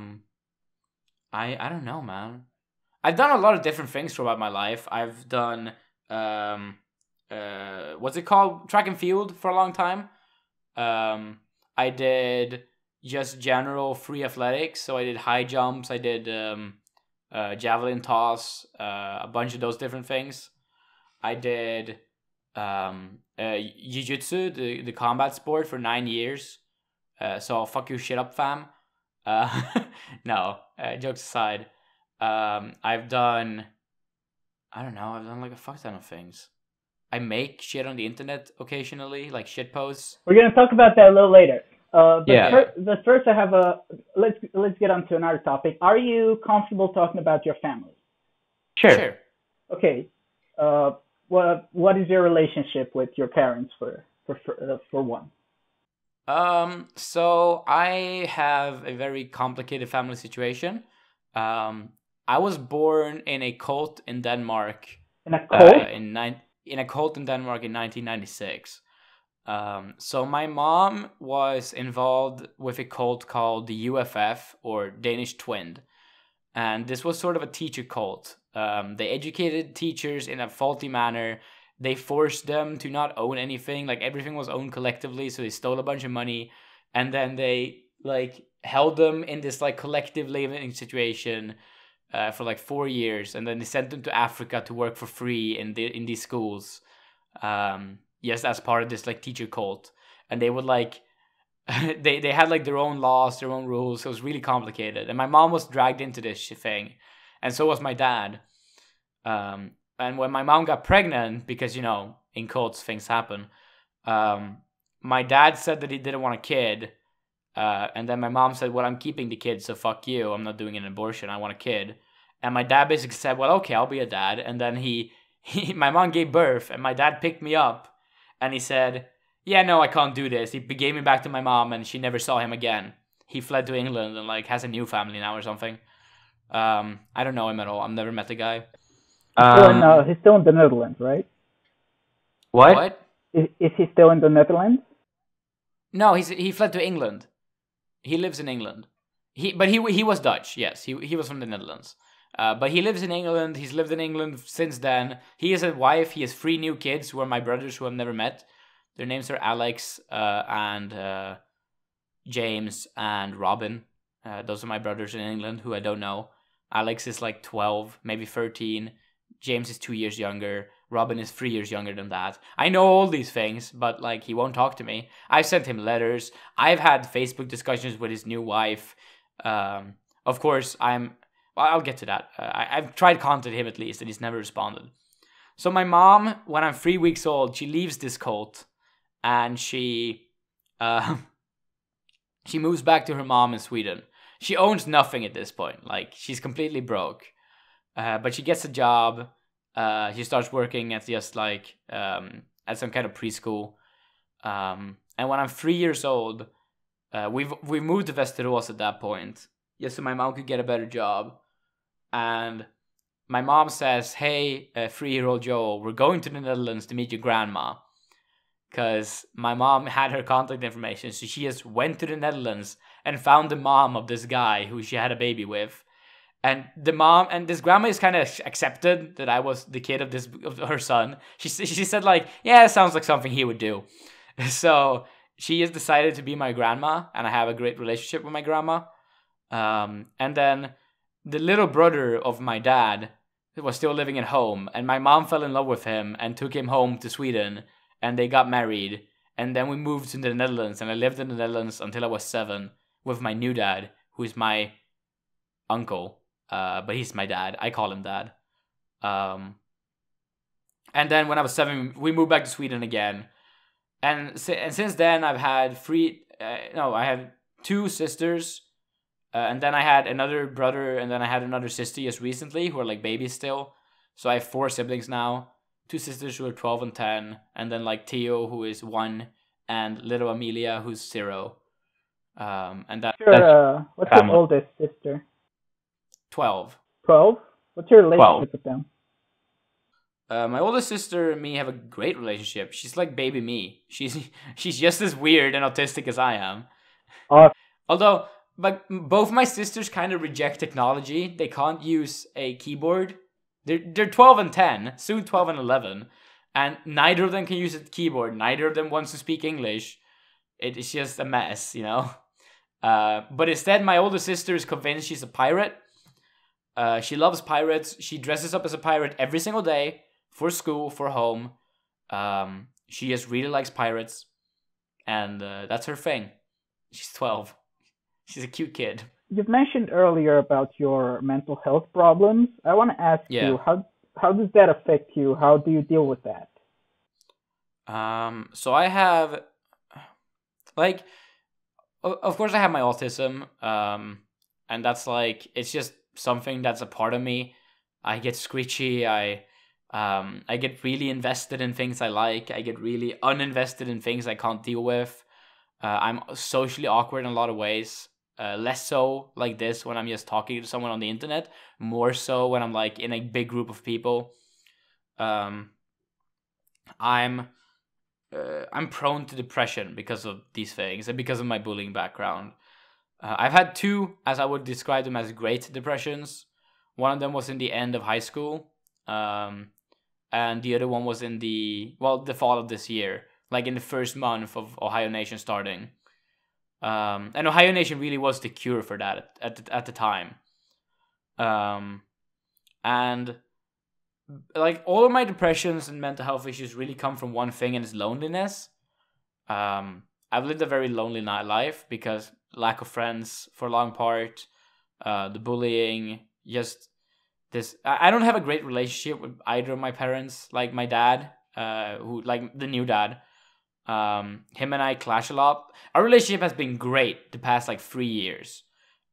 don't know, man. I've done a lot of different things throughout my life. I've done what's it called? Track and field for a long time. I did just general free athletics. So I did high jumps. I did javelin toss. A bunch of those different things. I did jiu-jitsu, the combat sport, for 9 years. So I'll fuck your shit up, fam. No, jokes aside. I've done like a fuck ton of things. I make shit on the internet occasionally, like shit posts. We're gonna talk about that a little later. Yeah. But first, I have let's get on to another topic. Are you comfortable talking about your family? Sure. Okay. What is your relationship with your parents for one? So I have a very complicated family situation. I was born in a cult in Denmark. In a cult? In a cult in Denmark in 1996. So my mom was involved with a cult called the UFF, or Danish Twinned. And this was sort of a teacher cult. They educated teachers in a faulty manner. They forced them to not own anything. Like, everything was owned collectively, so they stole a bunch of money. And then they, like, held them in this, like, collective living situation for, like, 4 years. And then they sent them to Africa to work for free in these schools. Yes, as part of this, like, teacher cult. And they would, like... they had, like, their own laws, their own rules. So it was really complicated. And my mom was dragged into this thing. And so was my dad. And when my mom got pregnant, because, you know, in cults, things happen, my dad said that he didn't want a kid. And then my mom said, well, I'm keeping the kid, so fuck you. I'm not doing an abortion. I want a kid. And my dad basically said, well, okay, I'll be a dad. And then my mom gave birth, and my dad picked me up. And he said, yeah, no, I can't do this. He gave me back to my mom, and she never saw him again. He fled to England and, like, has a new family now or something. I don't know him at all. I've never met the guy. He's still in the Netherlands, right? What? Is he still in the Netherlands? No, he fled to England. He lives in England. But he was Dutch. Yes, he was from the Netherlands. But he lives in England. He's lived in England since then. He has a wife. He has 3 new kids who are my brothers who I've never met. Their names are Alex and James and Robin. Those are my brothers in England who I don't know. Alex is like 12, maybe 13. James is 2 years younger. Robin is 3 years younger than that. I know all these things, but like, he won't talk to me. I've sent him letters. I've had Facebook discussions with his new wife. Of course, I'll get to that. I've tried contacting him at least, and he's never responded. So my mom, when I'm 3 weeks old, she leaves this cult, and she moves back to her mom in Sweden. She owns nothing at this point. Like, she's completely broke. But she gets a job. She starts working at just like at some kind of preschool. And when I'm 3 years old, we moved to Västerås at that point, just so my mom could get a better job. And my mom says, "Hey, 3-year-old Joel, we're going to the Netherlands to meet your grandma." Because my mom had her contact information, so she just went to the Netherlands and found the mom of this guy who she had a baby with. And the mom and this grandma is kind of accepted that I was the kid of her son. She said, like, yeah, it sounds like something he would do. So she has decided to be my grandma, and I have a great relationship with my grandma. And then the little brother of my dad was still living at home, and my mom fell in love with him and took him home to Sweden, and they got married. And then we moved to the Netherlands, and I lived in the Netherlands until I was 7 with my new dad, who is my uncle, but he's my dad. I call him dad. And then when I was 7, we moved back to Sweden again. And since then, I've had I had 2 sisters, and then I had another brother, and then I had another sister just recently, who are like babies still. So I have 4 siblings now. 2 sisters who are 12 and 10, and then like Theo, who is 1, and little Amelia, who's 0. And what's your oldest sister? 12. 12? What's your relationship with them? My oldest sister and me have a great relationship. She's like baby me. She's just as weird and autistic as I am. Although, but both my sisters kind of reject technology. They can't use a keyboard. They're 12 and 10, soon 12 and 11, and neither of them can use a keyboard. Neither of them wants to speak English. It's just a mess, you know. But instead, my older sister is convinced she's a pirate. She loves pirates. She dresses up as a pirate every single day for school, for home. She just really likes pirates, and that's her thing. She's 12. She's a cute kid. You've mentioned earlier about your mental health problems. I want to ask you, how does that affect you? How do you deal with that? So I have, like, of course I have my autism, and that's like, it's just something that's a part of me. I get screechy. I get really invested in things I like. I get really uninvested in things I can't deal with. I'm socially awkward in a lot of ways. Less so like this when I'm just talking to someone on the internet. More so when I'm like in a big group of people. I'm prone to depression because of these things and because of my bullying background. I've had 2, as I would describe them, as great depressions. One of them was in the end of high school, and the other one was in the fall of this year, like in the first month of Ohaiyo Nation starting. And Ohaiyo Nation really was the cure for that at the time. And like all of my depressions and mental health issues really come from one thing, and it's loneliness. I've lived a very lonely life because lack of friends for a long part, the bullying, just this. I don't have a great relationship with either of my parents. Like my dad, who like the new dad. Him and I clash a lot. Our relationship has been great the past like 3 years,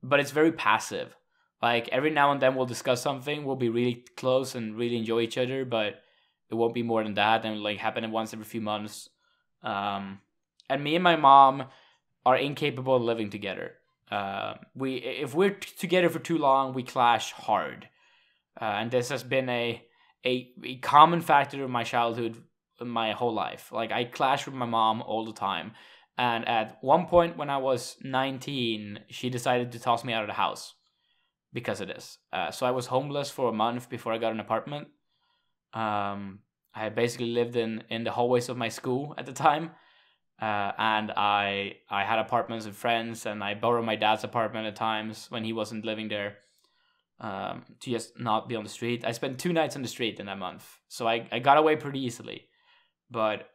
but it's very passive. Like every now and then we'll discuss something, we'll be really close and really enjoy each other, but it won't be more than that, and like happen once every few months. And me and my mom are incapable of living together. If we're together for too long, we clash hard. And this has been a common factor of my childhood, my whole life. Like I clash with my mom all the time. And at one point when I was 19, she decided to toss me out of the house because of this. So I was homeless for a month before I got an apartment. I basically lived in the hallways of my school at the time. And I had apartments with friends, and I borrowed my dad's apartment at times when he wasn't living there, to just not be on the street. I spent 2 nights on the street in that month. So I got away pretty easily. But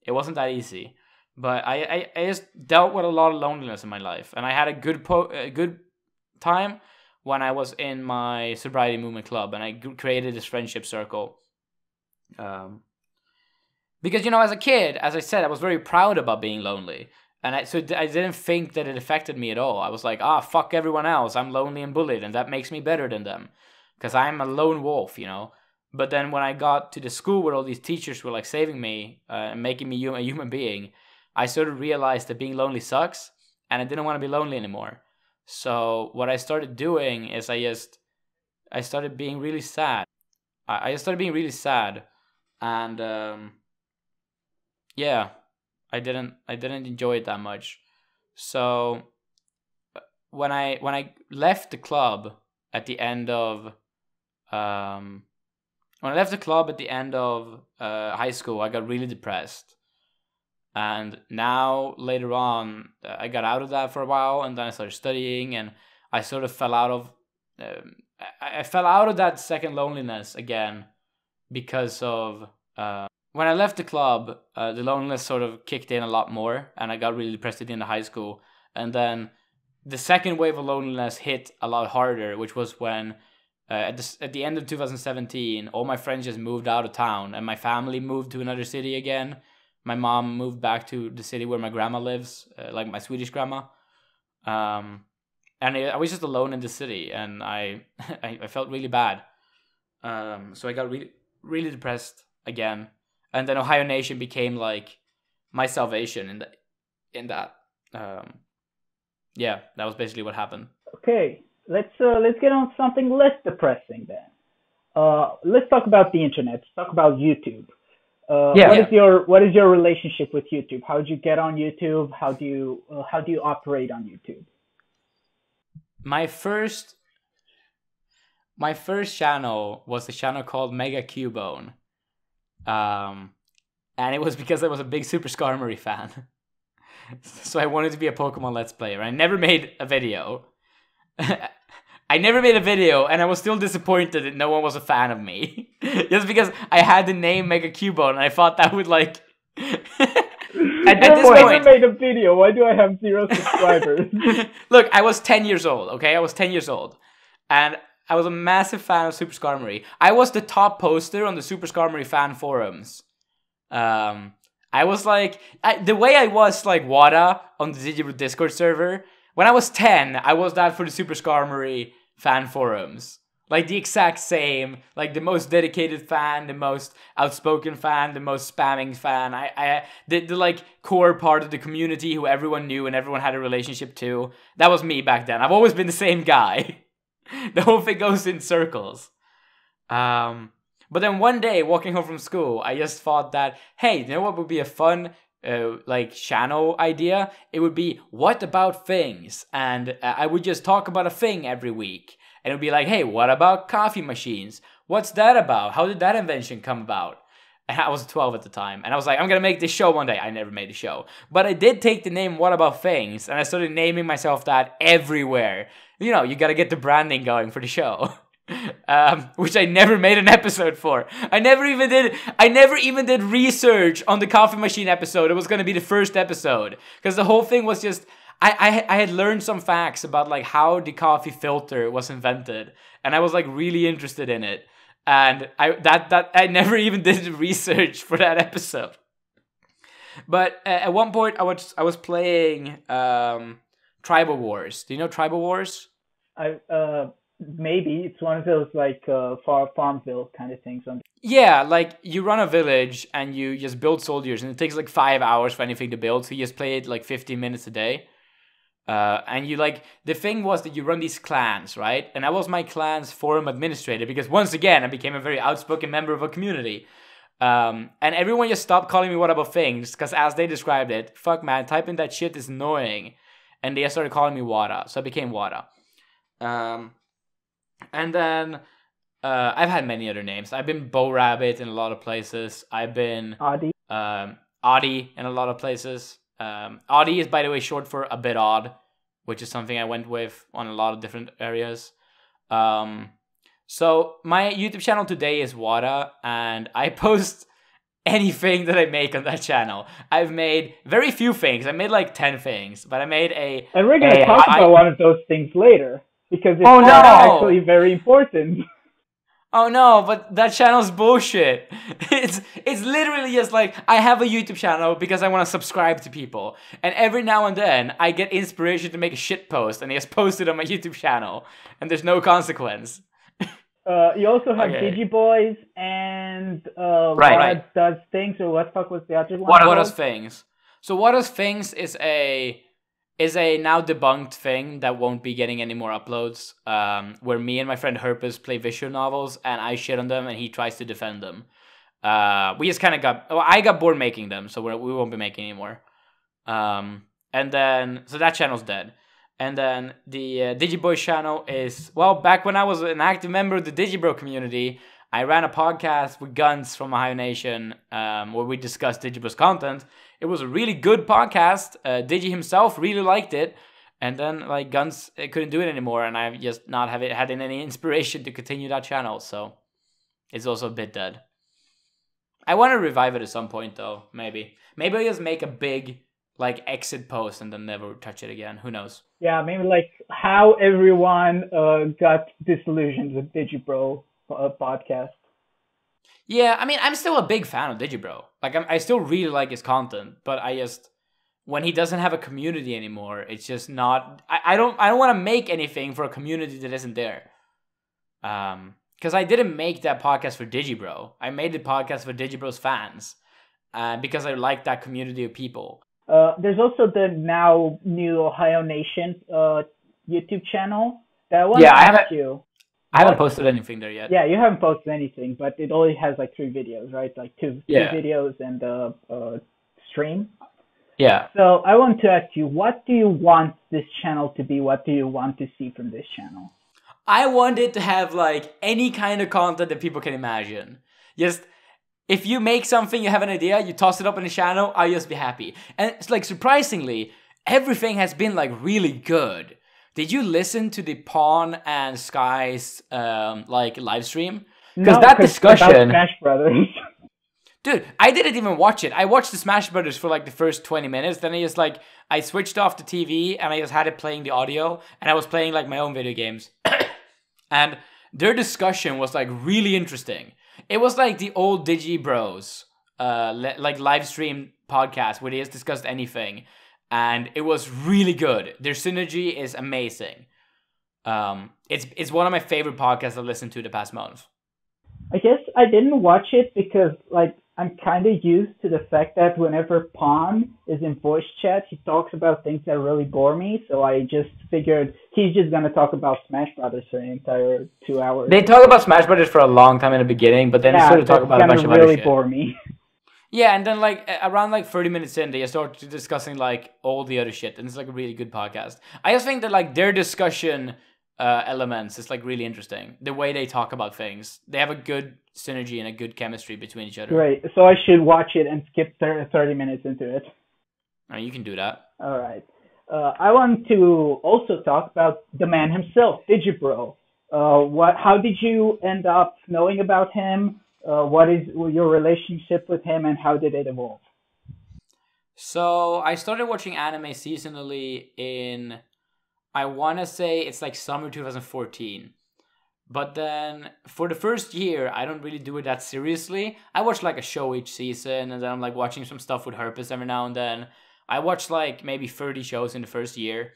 it wasn't that easy. But I just dealt with a lot of loneliness in my life, and I had a good time when I was in my sobriety movement club, and I created this friendship circle. Because as a kid, as I said, I was very proud about being lonely, and I didn't think that it affected me at all. I was like, fuck everyone else. I'm lonely and bullied, and that makes me better than them, because I'm a lone wolf, But then when I got to the school where all these teachers were like saving me and making me a human being, I sort of realized that being lonely sucks, and I didn't want to be lonely anymore. So what I started doing is I started being really sad. I started being really sad, and yeah, I didn't enjoy it that much. So when I left the club at the end of high school, I got really depressed. And now, later on, I got out of that for a while, and then I started studying, and I sort of fell out of... I fell out of that second loneliness again because of... when I left the club, the loneliness sort of kicked in a lot more, and I got really depressed at the end of high school. And then the second wave of loneliness hit a lot harder, which was when... at the end of 2017, all my friends just moved out of town, and my family moved to another city again. My mom moved back to the city where my grandma lives, like my Swedish grandma. And I was just alone in the city, and I felt really bad. So I got really, really depressed again. And then Ohaiyo Nation became like my salvation in that. Yeah, that was basically what happened. Okay, let's get on something less depressing then. Let's talk about the internet. Let's talk about YouTube. What is your relationship with YouTube? How did you get on YouTube? How do you operate on YouTube? My first channel was a channel called Mega Cubone. And it was because I was a big Super Skarmory fan. So I wanted to be a Pokemon Let's Player. I never made a video. And I was still disappointed that no one was a fan of me. Just because I had the name Mega Cubone, and I thought that would like... at this point... I never made a video. Why do I have 0 subscribers? Look, I was 10 years old, okay? I was 10 years old. And I was a massive fan of Super Skarmory. I was the top poster on the Super Skarmory fan forums. I was like... the way I was like Whatta on the Digibro Discord server... When I was 10, I was that for the Super Skarmory fan forums. Like the exact same, like the most dedicated fan, the most outspoken fan, the most spamming fan. The like core part of the community who everyone knew and everyone had a relationship to. That was me back then. I've always been the same guy. The whole thing goes in circles. But then one day, walking home from school, I just thought that, hey, you know what would be a fun like channel idea? It would be what about things, and I would just talk about a thing every week, and it would be like, hey, what about coffee machines? What's that about? How did that invention come about? And I was 12 at the time, and I was like, I'm gonna make this show one day. I never made the show, but I did take the name What About Things, and I started naming myself that everywhere. You know, you gotta get the branding going for the show. Which I never made an episode for. I never even did research on the coffee machine episode. It was gonna be the first episode, because the whole thing was just I had learned some facts about like how the coffee filter was invented, and I was like really interested in it, and I never even did research for that episode. But at one point I was playing Tribal Wars. Do you know Tribal Wars? Maybe it's one of those like Farmville kind of things. Yeah, like you run a village and you just build soldiers, and it takes like 5 hours for anything to build. So you just play it like 15 minutes a day. And you like, the thing was that you run these clans, right? And I was my clan's forum administrator because once again I became a very outspoken member of a community. And everyone just stopped calling me What About Things, because as they described it, fuck man, typing that shit is annoying. And they started calling me Whatta, so I became Whatta. And then I've had many other names. I've been Bow Rabbit in a lot of places. I've been Audi. Audi in a lot of places. Audi is, by the way, short for a bit odd, which is something I went with on a lot of different areas. So my YouTube channel today is Whatta, and I post anything that I make on that channel. I've made very few things. I made like 10 things, but I made a... And we're going to talk about one of those things later, because it's actually very important. Oh no, but that channel's bullshit. It's literally just like, I have a YouTube channel because I want to subscribe to people. And every now and then, I get inspiration to make a shit post, and I just post it on my YouTube channel. And there's no consequence. You also have Digiboys and What Does Things, or what the fuck was the other one? What Does Things. So What Does Things is a now debunked thing that won't be getting any more uploads, where me and my friend Herpes play visual novels, and I shit on them, and he tries to defend them. We just kind of I got bored making them, so we won't be making anymore. And then, so that channel's dead. And then the Digiboy channel is, well, back when I was an active member of the Digibro community, I ran a podcast with Guns from Ohaiyo Nation, where we discussed Digibro's content. It was a really good podcast. Digi himself really liked it. And then, like, Guns couldn't do it anymore. And I've just not had any inspiration to continue that channel. So it's also a bit dead. I want to revive it at some point, though. Maybe I just make a big, like, exit post and then never touch it again. Who knows? Yeah, maybe like how everyone got disillusioned with Digibro podcast. Yeah, I mean, I'm still a big fan of Digibro. Like, I still really like his content, but when he doesn't have a community anymore, it's just not. I don't want to make anything for a community that isn't there. Because I didn't make that podcast for Digibro. I made the podcast for Digibro's fans, because I like that community of people. There's also the now new Ohaiyo Nation YouTube channel. That one, I haven't posted anything there yet. Yeah, you haven't posted anything, but it only has like 3 videos, right? Like two videos and a stream. Yeah. So I want to ask you, what do you want this channel to be? What do you want to see from this channel? I want it to have like any kind of content that people can imagine. Just if you make something, you have an idea, you toss it up in the channel, I'll just be happy. And it's like surprisingly, everything has been like really good. Did you listen to the Pawn and Sky's like live stream? Because that discussion about Smash Brothers. Dude, I didn't even watch it. I watched the Smash Brothers for like the first 20 minutes. Then I switched off the TV and I just had it playing the audio. And I was playing like my own video games. And their discussion was like really interesting. It was like the old Digi Bros, like live stream podcast where they just discussed anything. And it was really good. Their synergy is amazing. It's one of my favorite podcasts I've listened to the past month. I guess I didn't watch it because like I'm kind of used to the fact that whenever Pawn is in voice chat, he talks about things that really bore me. So I just figured he's just going to talk about Smash Brothers for the entire 2 hours. They talk about Smash Brothers for a long time in the beginning, but then they sort of talk about a bunch of other shit. Really bore me. Yeah, and then like around like 30 minutes in, they start discussing like all the other shit, and it's like a really good podcast. I just think that like their discussion elements is like really interesting. The way they talk about things, they have a good synergy and a good chemistry between each other. Right, so I should watch it and skip 30 minutes into it. You can do that. All right. I want to also talk about the man himself, Digibro. How did you end up knowing about him? What is your relationship with him, and how did it evolve? So I started watching anime seasonally in, I want to say it's like summer 2014. But then for the first year, I don't really do it that seriously. I watch like a show each season, and then I'm like watching some stuff with Herpes every now and then. I watched like maybe 30 shows in the first year.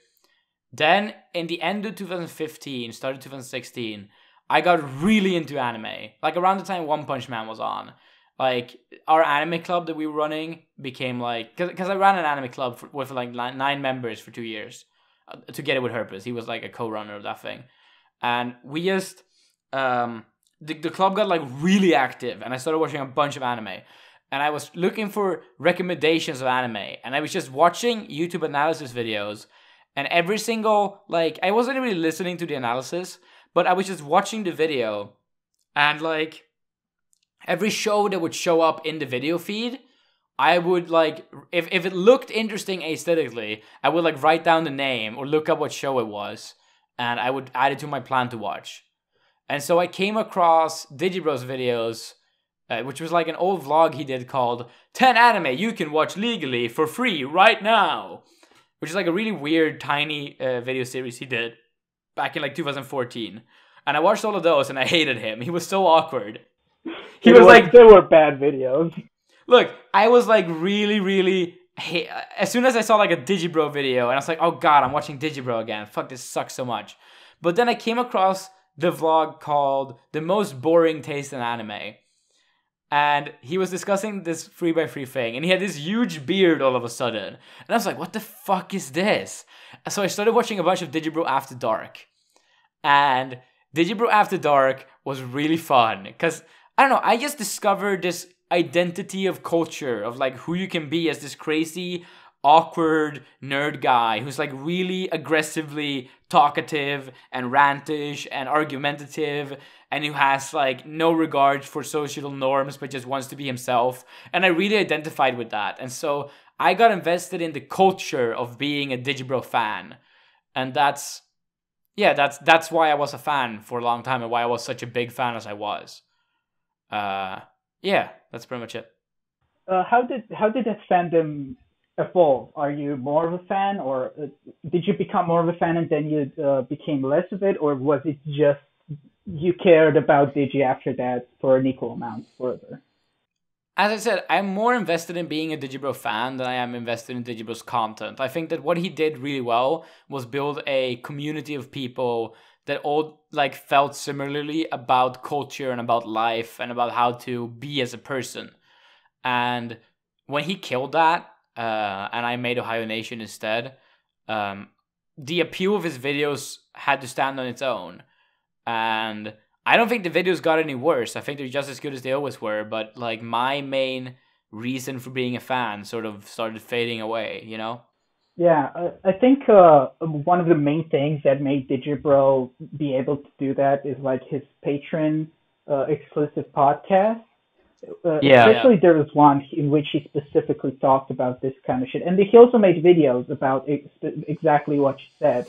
Then in the end of 2015, started 2016, I got really into anime. Like around the time One Punch Man was on. Like our anime club that we were running became like, because I ran an anime club with like 9 members for 2 years. Together with Herpes. He was like a co-runner of that thing. And we just, the club got like really active, and I started watching a bunch of anime. And I was looking for recommendations of anime, and I was just watching YouTube analysis videos, and every single, like, I wasn't really listening to the analysis, but I was just watching the video, and like, every show that would show up in the video feed, I would like, if it looked interesting aesthetically, I would like write down the name or look up what show it was, and I would add it to my plan to watch. And so I came across Digibro's videos, which was like an old vlog he did called 10 Anime You Can Watch Legally for Free Right Now, which is like a really weird, tiny video series he did back in like 2014. And I watched all of those, and I hated him. He was so awkward. They were bad videos. Look, I was like really as soon as I saw like a Digibro video, and I was like, oh god, I'm watching Digibro again. Fuck, this sucks so much. But then I came across the vlog called The Most Boring Taste in Anime. And he was discussing this 3x3 thing, and he had this huge beard all of a sudden. And I was like, what the fuck is this? So I started watching a bunch of Digibro After Dark. And Digibro After Dark was really fun, because, I don't know, I just discovered this identity of culture, of like who you can be as this crazy, awkward nerd guy who's like really aggressively talkative and rantish and argumentative, and who has like no regard for social norms but just wants to be himself. And I really identified with that. And so I got invested in the culture of being a Digibro fan. And that's why I was a fan for a long time and why I was such a big fan as I was. Yeah, that's pretty much it. How did that fandom evolve? Are you more of a fan, or did you become more of a fan and then you became less of it, or was it just you cared about Digi after that for an equal amount further? As I said, I'm more invested in being a Digibro fan than I am invested in Digibro's content. I think that what he did really well was build a community of people that all like felt similarly about culture and about life and about how to be as a person. And when he killed that, and I made Ohaiyo Nation instead, the appeal of his videos had to stand on its own. And I don't think the videos got any worse. I think they're just as good as they always were. But like my main reason for being a fan sort of started fading away, you know? Yeah, I think one of the main things that made Digibro be able to do that is like his patron exclusive podcast. Especially there was one in which he specifically talked about this kind of shit, and he also made videos about exactly what you said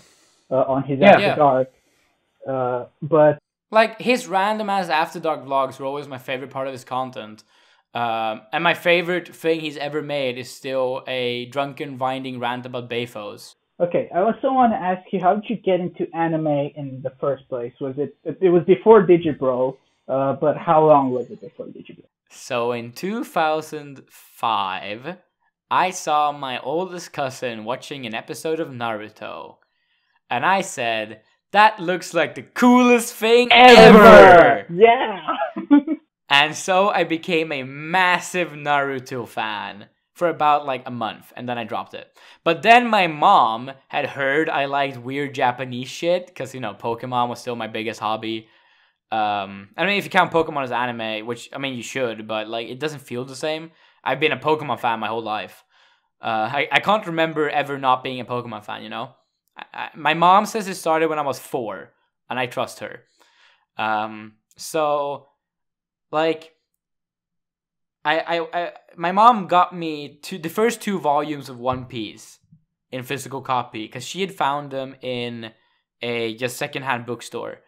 on his After Dark. But like his random ass After Dark vlogs were always my favorite part of his content. And my favorite thing he's ever made is still a drunken winding rant about Bayfos. Okay, I also want to ask you, how did you get into anime in the first place? It was before Digibro, but how long was it before Digibro? So in 2005, I saw my oldest cousin watching an episode of Naruto. And I said, that looks like the coolest thing ever! Yeah! And so I became a massive Naruto fan for about like a month, and then I dropped it. But then my mom had heard I liked weird Japanese shit, because, you know, Pokemon was still my biggest hobby. I mean, if you count Pokemon as anime, which, I mean, you should, but, like, it doesn't feel the same. I've been a Pokemon fan my whole life. I can't remember ever not being a Pokemon fan, you know? My mom says it started when I was 4, and I trust her. So, like, my mom got me the first 2 volumes of One Piece in physical copy, because she had found them in a just secondhand bookstore.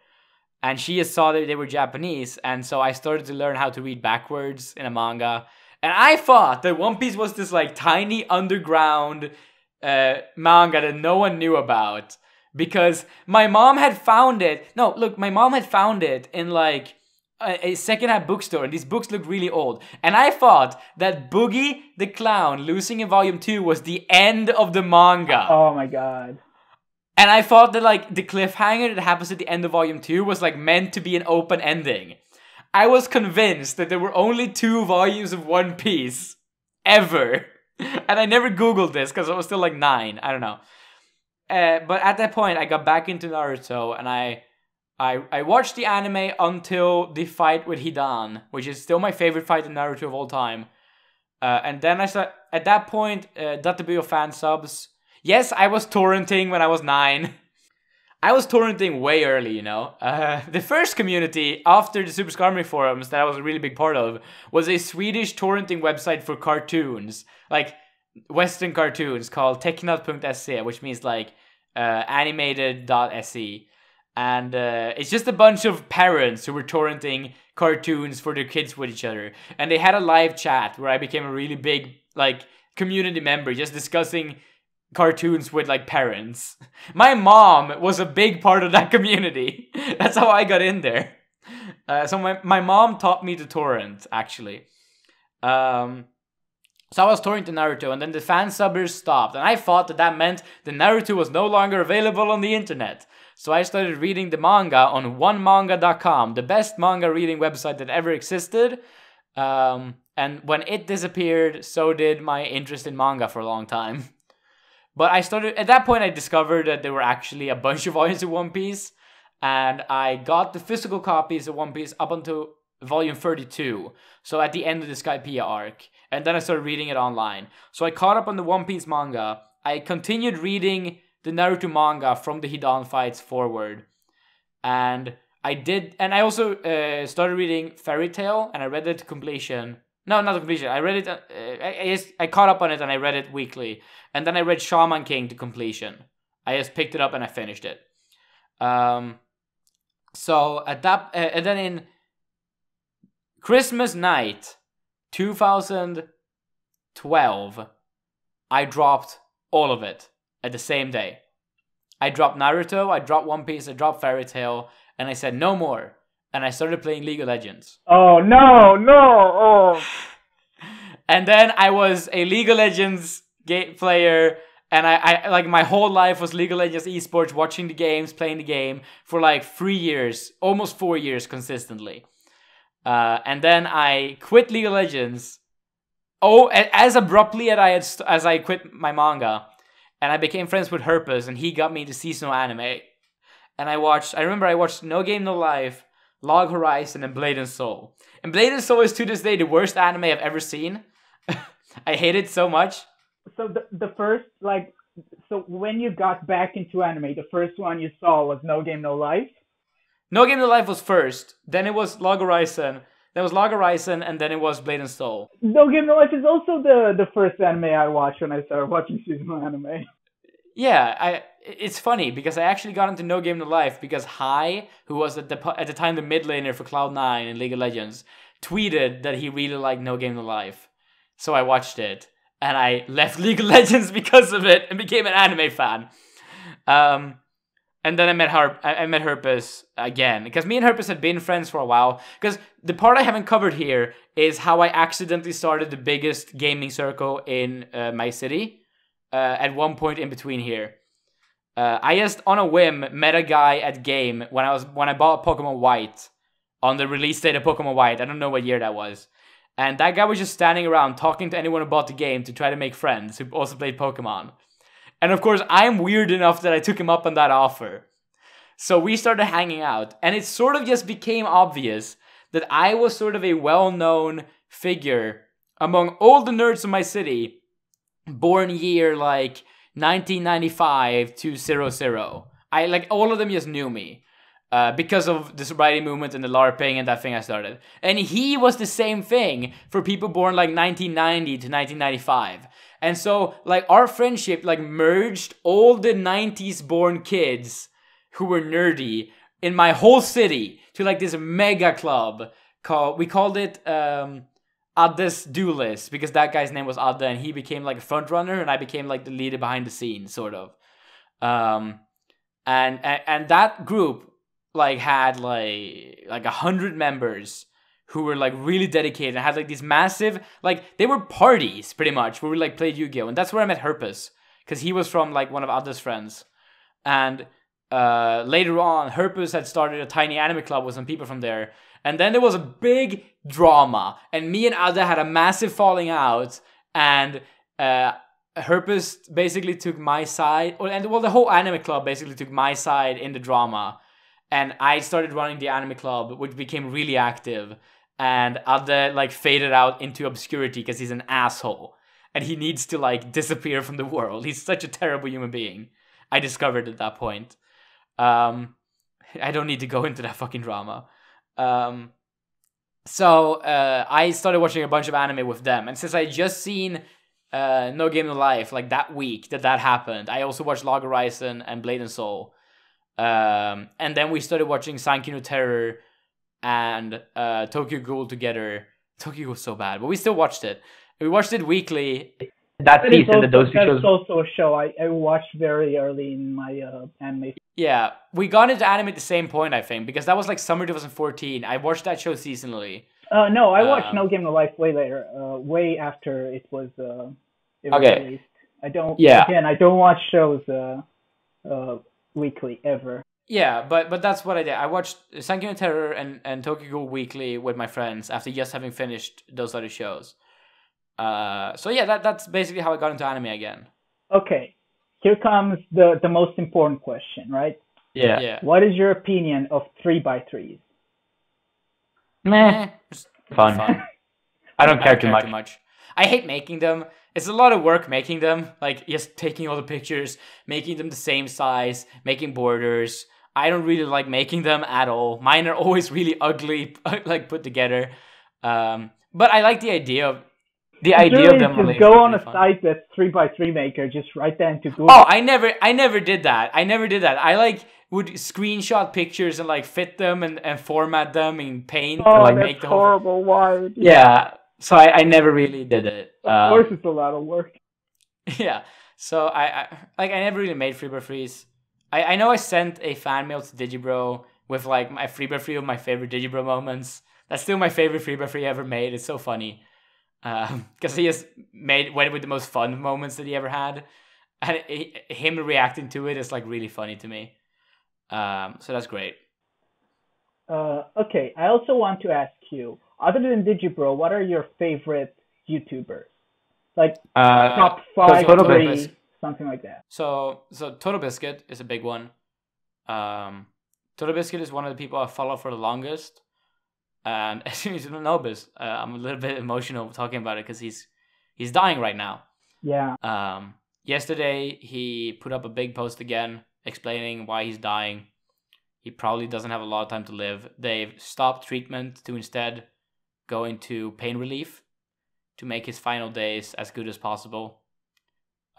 And she just saw that they were Japanese, and so I started to learn how to read backwards in a manga. And I thought that One Piece was this like tiny underground manga that no one knew about, because my mom had found it. No, look, my mom had found it in like a secondhand bookstore, and these books look really old. And I thought that Boogie the Clown losing in volume 2 was the end of the manga. Oh my god. And I thought that, like, the cliffhanger that happens at the end of Volume 2 was, like, meant to be an open ending. I was convinced that there were only 2 volumes of One Piece. Ever. And I never Googled this, because I was still, like, 9. I don't know. But at that point, I got back into Naruto, and I watched the anime until the fight with Hidan, which is still my favorite fight in Naruto of all time. And then I started, at that point, Databio fan subs. Yes, I was torrenting when I was 9. I was torrenting way early, you know. The first community after the Super Skarmory forums that I was a really big part of was a Swedish torrenting website for cartoons, like Western cartoons, called tecknat.se, which means like animated.se. And it's just a bunch of parents who were torrenting cartoons for their kids with each other. And they had a live chat where I became a really big like community member, just discussing cartoons with like parents. My mom was a big part of that community. That's how I got in there. So my mom taught me to torrent, actually. So I was torrenting Naruto, and then the fan subbers stopped, and I thought that meant the Naruto was no longer available on the internet. So I started reading the manga on onemanga.com, the best manga reading website that ever existed. And when it disappeared, so did my interest in manga for a long time. But at that point I discovered that there were actually a bunch of volumes of One Piece, and I got the physical copies of One Piece up until volume 32, so at the end of the Skypiea arc, and then I started reading it online. So I caught up on the One Piece manga, I continued reading the Naruto manga from the Hidan fights forward, and I also started reading Fairy Tail, and I read it to completion No, not the completion. I read it. I caught up on it and I read it weekly, and then I read Shaman King to completion. I just picked it up and I finished it. So at that, and then in Christmas night, 2012, I dropped all of it at the same day. I dropped Naruto, I dropped One Piece, I dropped Fairy Tail, and I said no more. And I started playing League of Legends. Oh no! Oh. And then I was a League of Legends player, and I like my whole life was League of Legends esports, watching the games, playing the game for like 3 years, almost 4 years consistently. And then I quit League of Legends. As abruptly as I quit my manga, and I became friends with Herpes, and he got me into seasonal anime. And I remember I watched No Game No Life, Log Horizon, and Blade and Soul. And Blade and Soul is to this day the worst anime I've ever seen. I hate it so much. So the first, like, so when you got back into anime, the first one you saw was No Game No Life? No Game No Life was first, then it was Log Horizon, and then it was Blade and Soul. No Game No Life is also the first anime I watched when I started watching seasonal anime. Yeah, it's funny because I actually got into No Game No Life because Hai, who was at the time the mid laner for Cloud9 in League of Legends, tweeted that he really liked No Game No Life. So I watched it, and I left League of Legends because of it and became an anime fan. And then I met Herpes again, because me and Herpes had been friends for a while. Because the part I haven't covered here is how I accidentally started the biggest gaming circle in my city. At one point in between here, I just on a whim met a guy at game when I bought Pokemon White on the release date of Pokemon White. I don't know what year that was, and that guy was just standing around talking to anyone who bought the game to try to make friends who also played Pokemon. And of course, I'm weird enough that I took him up on that offer. So we started hanging out, and it sort of just became obvious that I was sort of a well-known figure among all the nerds in my city, born year like 1995 to 00. All of them just knew me because of the sobriety movement and the LARPing and that thing I started. And he was the same thing for people born like 1990 to 1995. And so like our friendship like merged all the 90s born kids who were nerdy in my whole city to like this mega club we called it Adde's Duelist, because that guy's name was Adde, and he became like a front runner, and I became like the leader behind the scenes, sort of. And that group like had like 100 members who were like really dedicated and had like these massive, like they were parties pretty much where we like played Yu-Gi-Oh, and that's where I met Herpes, because he was from like one of Adde's friends. And later on, Herpes had started a tiny anime club with some people from there. And then there was a big drama, and me and Adde had a massive falling out, and Herpes basically took my side, the whole anime club basically took my side in the drama, and I started running the anime club, which became really active, and Adde like faded out into obscurity because he's an asshole, and he needs to like disappear from the world. He's such a terrible human being. I discovered at that point. I don't need to go into that fucking drama. So I started watching a bunch of anime with them, and since I just seen No Game No Life like that week that happened, I also watched Log Horizon and Blade and Soul, and then we started watching Sankey no Terror and Tokyo Ghoul together. Tokyo Ghoul was so bad, but we still watched it. We watched it weekly. That season, those two shows. That's also a show I watched very early in my anime. Yeah, we got into anime at the same point, I think, because that was like summer 2014. I watched that show seasonally. No, I watched No Game No Life way later, way after it was released. I don't watch shows weekly ever. Yeah, but that's what I did. I watched Sankey no Terror and Tokyo Ghoul weekly with my friends after just having finished those other shows. So yeah, that's basically how I got into anime again. Okay, here comes the most important question, right? Yeah. What is your opinion of 3x3s? Meh. Fun. I don't care too much. I hate making them. It's a lot of work making them. Like just taking all the pictures, making them the same size, making borders. I don't really like making them at all. Mine are always really ugly, like put together. But but I like the idea of The idea of them just go on a site that's 3x3 maker, just write that into Google. Oh, I never did that. I like would screenshot pictures and like fit them and format them in Paint and like that's make the whole horrible. Why? Yeah. So I never really did it. Of course, it's a lot of work. Yeah. So I never really made Freebird I know I sent a fan mail to Digibro with like my Freebird of my favorite Digibro moments. That's still my favorite Freebird ever made. It's so funny. Because he just went with the most fun moments that he ever had. And him reacting to it is like really funny to me. So that's great. Okay, I also want to ask you, other than Digibro, what are your favorite YouTubers? Like top 5, 3, something like that. So Total Biscuit is a big one. Total Biscuit is one of the people I follow for the longest. And as soon as you don't know this, I'm a little bit emotional talking about it because he's dying right now. Yeah. Yesterday he put up a big post again explaining why he's dying. He probably doesn't have a lot of time to live. They've stopped treatment to instead go into pain relief to make his final days as good as possible.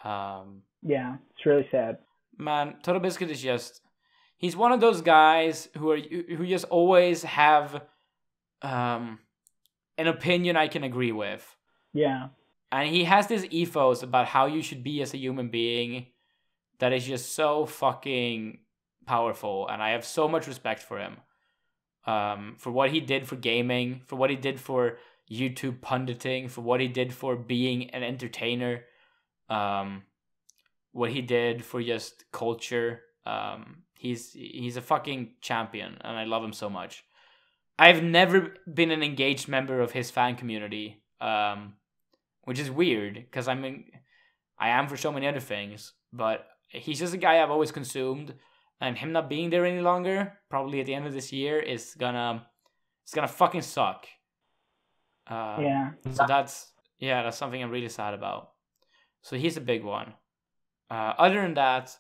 Yeah, it's really sad. Man, Total Biscuit is he's one of those guys who just always have an opinion I can agree with. Yeah. And he has this ethos about how you should be as a human being that is just so fucking powerful, and I have so much respect for him. For what he did for gaming, for what he did for YouTube punditing, for what he did for being an entertainer, what he did for just culture. He's a fucking champion, and I love him so much. I've never been an engaged member of his fan community, which is weird because I am for so many other things, but he's just a guy I've always consumed, and him not being there any longer, probably at the end of this year, it's gonna fucking suck. Yeah. So that's something I'm really sad about. So he's a big one. Other than that,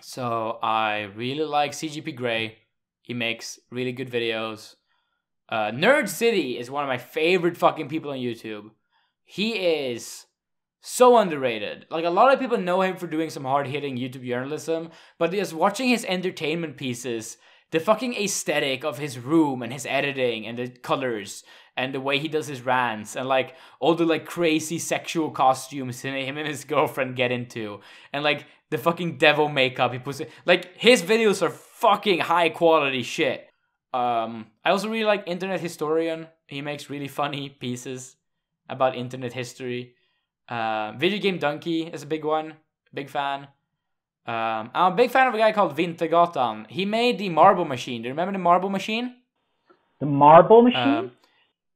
so I really like CGP Grey. He makes really good videos. Nerd City is one of my favorite fucking people on YouTube. He is so underrated. Like, a lot of people know him for doing some hard-hitting YouTube journalism, but just watching his entertainment pieces, the fucking aesthetic of his room and his editing and the colors and the way he does his rants and like all the like crazy sexual costumes him and his girlfriend get into, and like the fucking devil makeup he puts in. Like, his videos are fucking high quality shit. I also really like Internet Historian. He makes really funny pieces about internet history. Video Game Donkey is a big one. Big fan. I'm a big fan of a guy called Vintergatan. He made the Marble Machine. Do you remember the Marble Machine? The Marble Machine?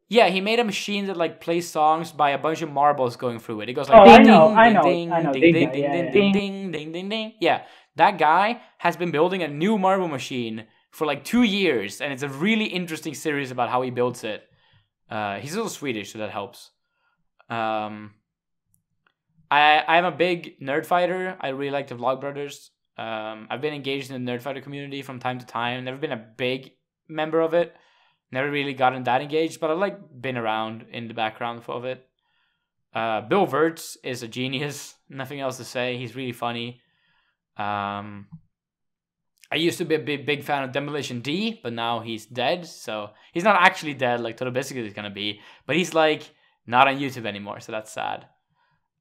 Yeah, he made a machine that like plays songs by a bunch of marbles going through it. It goes like I know. ding ding ding ding ding ding. Yeah, that guy has been building a new marble machine for like 2 years, and it's a really interesting series about how he builds it. He's also Swedish, so that helps. I'm a big nerd fighter. I really like the Vlogbrothers. I've been engaged in the nerd fighter community from time to time. Never been a big member of it. Never really gotten that engaged, but I've like been around in the background of it. Bill Wirtz is a genius. Nothing else to say. He's really funny. I used to be a big fan of Demolition D, but now he's dead. So he's not actually dead like Total Biscuit is gonna be, but he's like not on YouTube anymore. So that's sad.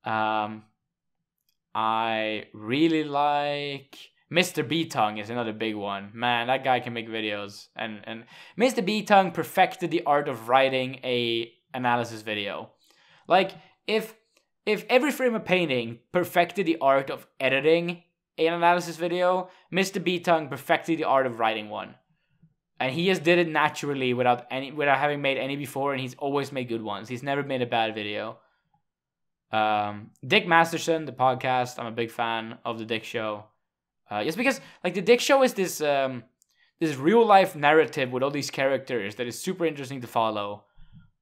I really like Mr. B-Tongue is another big one. Man, that guy can make videos. And Mr. B-Tongue perfected the art of writing a analysis video. Like, if every frame of painting perfected the art of editing an analysis video, Mr. B-Tongue perfected the art of writing one. And he just did it naturally without having made any before, and he's always made good ones. He's never made a bad video. Dick Masterson, the podcast, I'm a big fan of the Dick Show. Just because like the Dick Show is this real life narrative with all these characters that is super interesting to follow.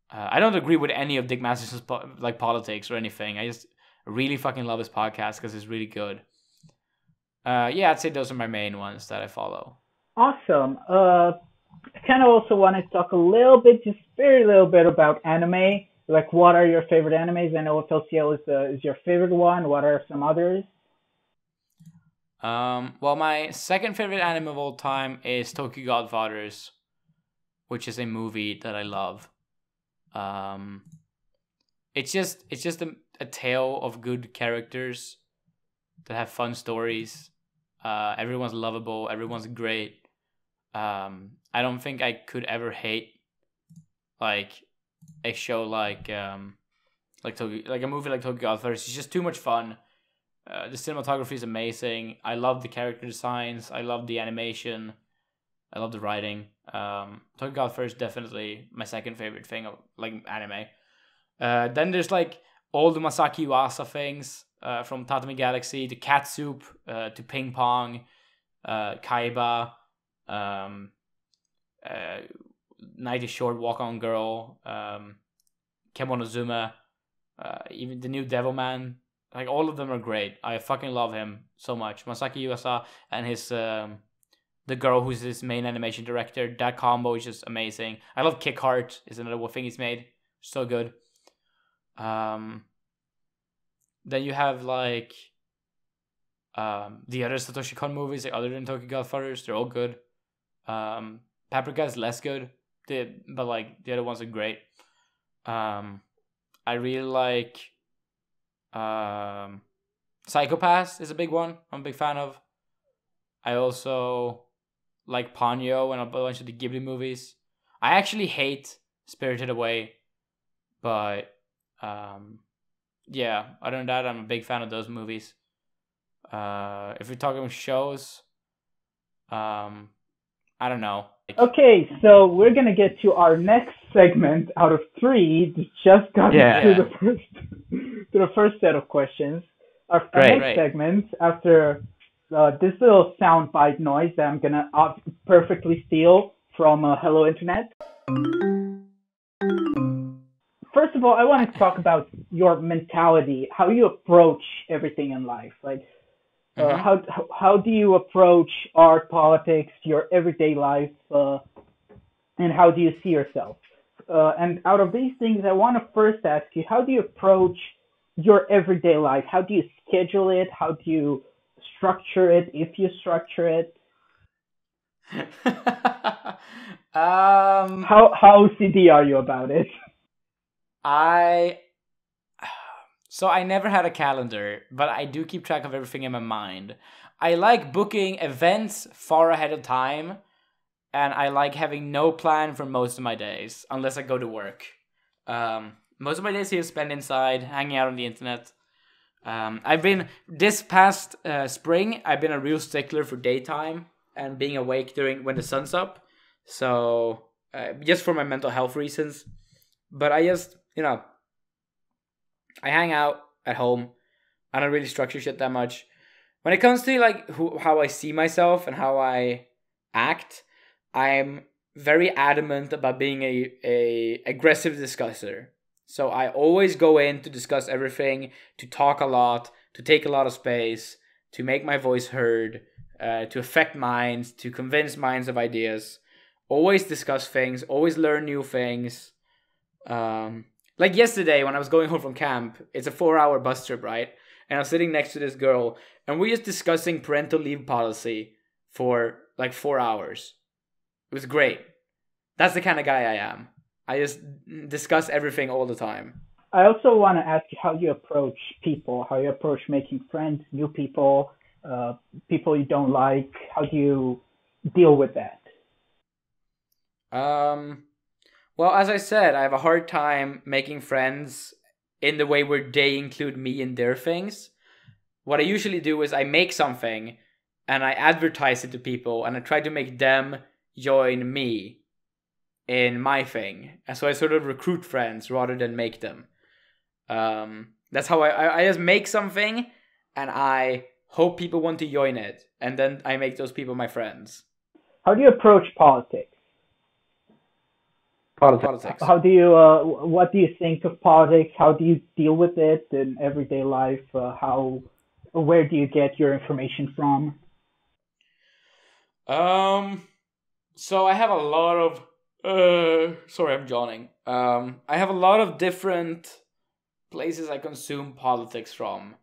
I don't agree with any of Dick Masterson's like politics or anything. I just really fucking love his podcast because it's really good. Yeah, I'd say those are my main ones that I follow. Awesome. I kind of also want to talk a little bit, just very little bit about anime. Like, what are your favorite animes? I know FLCL is your favorite one. What are some others? Well, my second favorite anime of all time is Tokyo Godfathers, which is a movie that I love. Um, it's just a tale of good characters that have fun stories. Everyone's lovable. Everyone's great. I don't think I could ever hate like a show like Tokyo, like a movie like Tokyo Godfathers. It's just too much fun. The cinematography is amazing. I love the character designs. I love the animation. I love the writing. Tokyo Godfathers is definitely my second favorite thing of like anime. Then there's like all the Masaki Uasa things, from Tatami Galaxy to Cat Soup, to Ping Pong, Kaiba, Night is Short, Walk On Girl, Kemonozuma, even the new Devilman. Like, all of them are great. I fucking love him so much. Masaki Uasa and his the girl who's his main animation director. That combo is just amazing. I love Kick Heart is another thing he's made. So good. Then you have like the other Satoshi Kon movies, like, other than Tokyo Godfathers. They're all good. Paprika is less good, but like the other ones are great. I really like Psychopaths is a big one. I'm a big fan of. I also like Ponyo and a bunch of the Ghibli movies. I actually hate Spirited Away, but yeah, other than that, I'm a big fan of those movies. If we're talking shows, I don't know. Okay, so we're gonna get to our next segment out of three. Just got to the first set of questions. Our next segment, after this little soundbite noise that I'm gonna perfectly steal from Hello Internet. First of all, I want to talk about your mentality, how you approach everything in life. Like, how do you approach art, politics, your everyday life, and how do you see yourself? And out of these things, I want to first ask you, how do you approach your everyday life? How do you schedule it? How do you structure it, if you structure it? How OCD are you about it? So I never had a calendar, but I do keep track of everything in my mind. I like booking events far ahead of time, and I like having no plan for most of my days, unless I go to work. Most of my days here spent inside, hanging out on the internet. This past spring, I've been a real stickler for daytime and being awake when the sun's up. So, just for my mental health reasons. But I just, I hang out at home. I don't really structure shit that much. When it comes to like how I see myself and how I act, I'm very adamant about being a aggressive discusser. So I always go in to discuss everything, to talk a lot, to take a lot of space, to make my voice heard, to affect minds, to convince minds of ideas. Always discuss things, always learn new things. Like yesterday when I was going home from camp, it's a 4-hour bus trip, right? And I was sitting next to this girl, and we're just discussing parental leave policy for like 4 hours. It was great. That's the kind of guy I am. I just discuss everything all the time. I also want to ask you how you approach people, how you approach making friends, new people, people you don't like. How do you deal with that? Well, as I said, I have a hard time making friends in the way where they include me in their things. What I usually do is I make something and I advertise it to people and I try to make them join me in my thing. And so I sort of recruit friends rather than make them. That's how I just make something and I hope people want to join it. And then I make those people my friends. How do you approach politics? Politics. How do you? What do you think of politics? How do you deal with it in everyday life? Where do you get your information from? So I have a lot of. Sorry, I'm yawning. I have a lot of different places I consume politics from.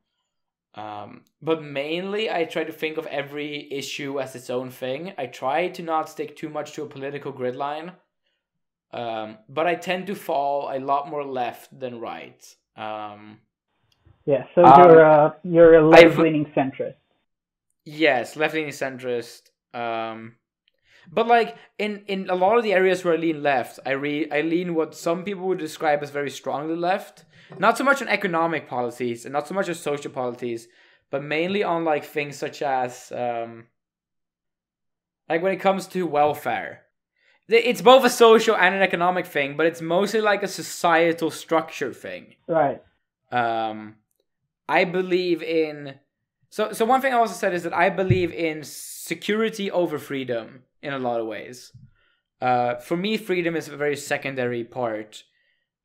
But mainly, I try to think of every issue as its own thing. I try to not stick too much to a political grid line. But I tend to fall a lot more left than right. Yeah, so Um, you're a I've left-leaning centrist. Yes, left-leaning centrist. But like in a lot of the areas where I lean left, I lean what some people would describe as very strongly left. Not so much on economic policies and not so much on social policies, but mainly on like things such as like when it comes to welfare. It's both a social and an economic thing, but it's mostly like a societal structure thing. Right. I believe in so one thing I also said is that I believe in security over freedom in a lot of ways. For me, freedom is a very secondary part.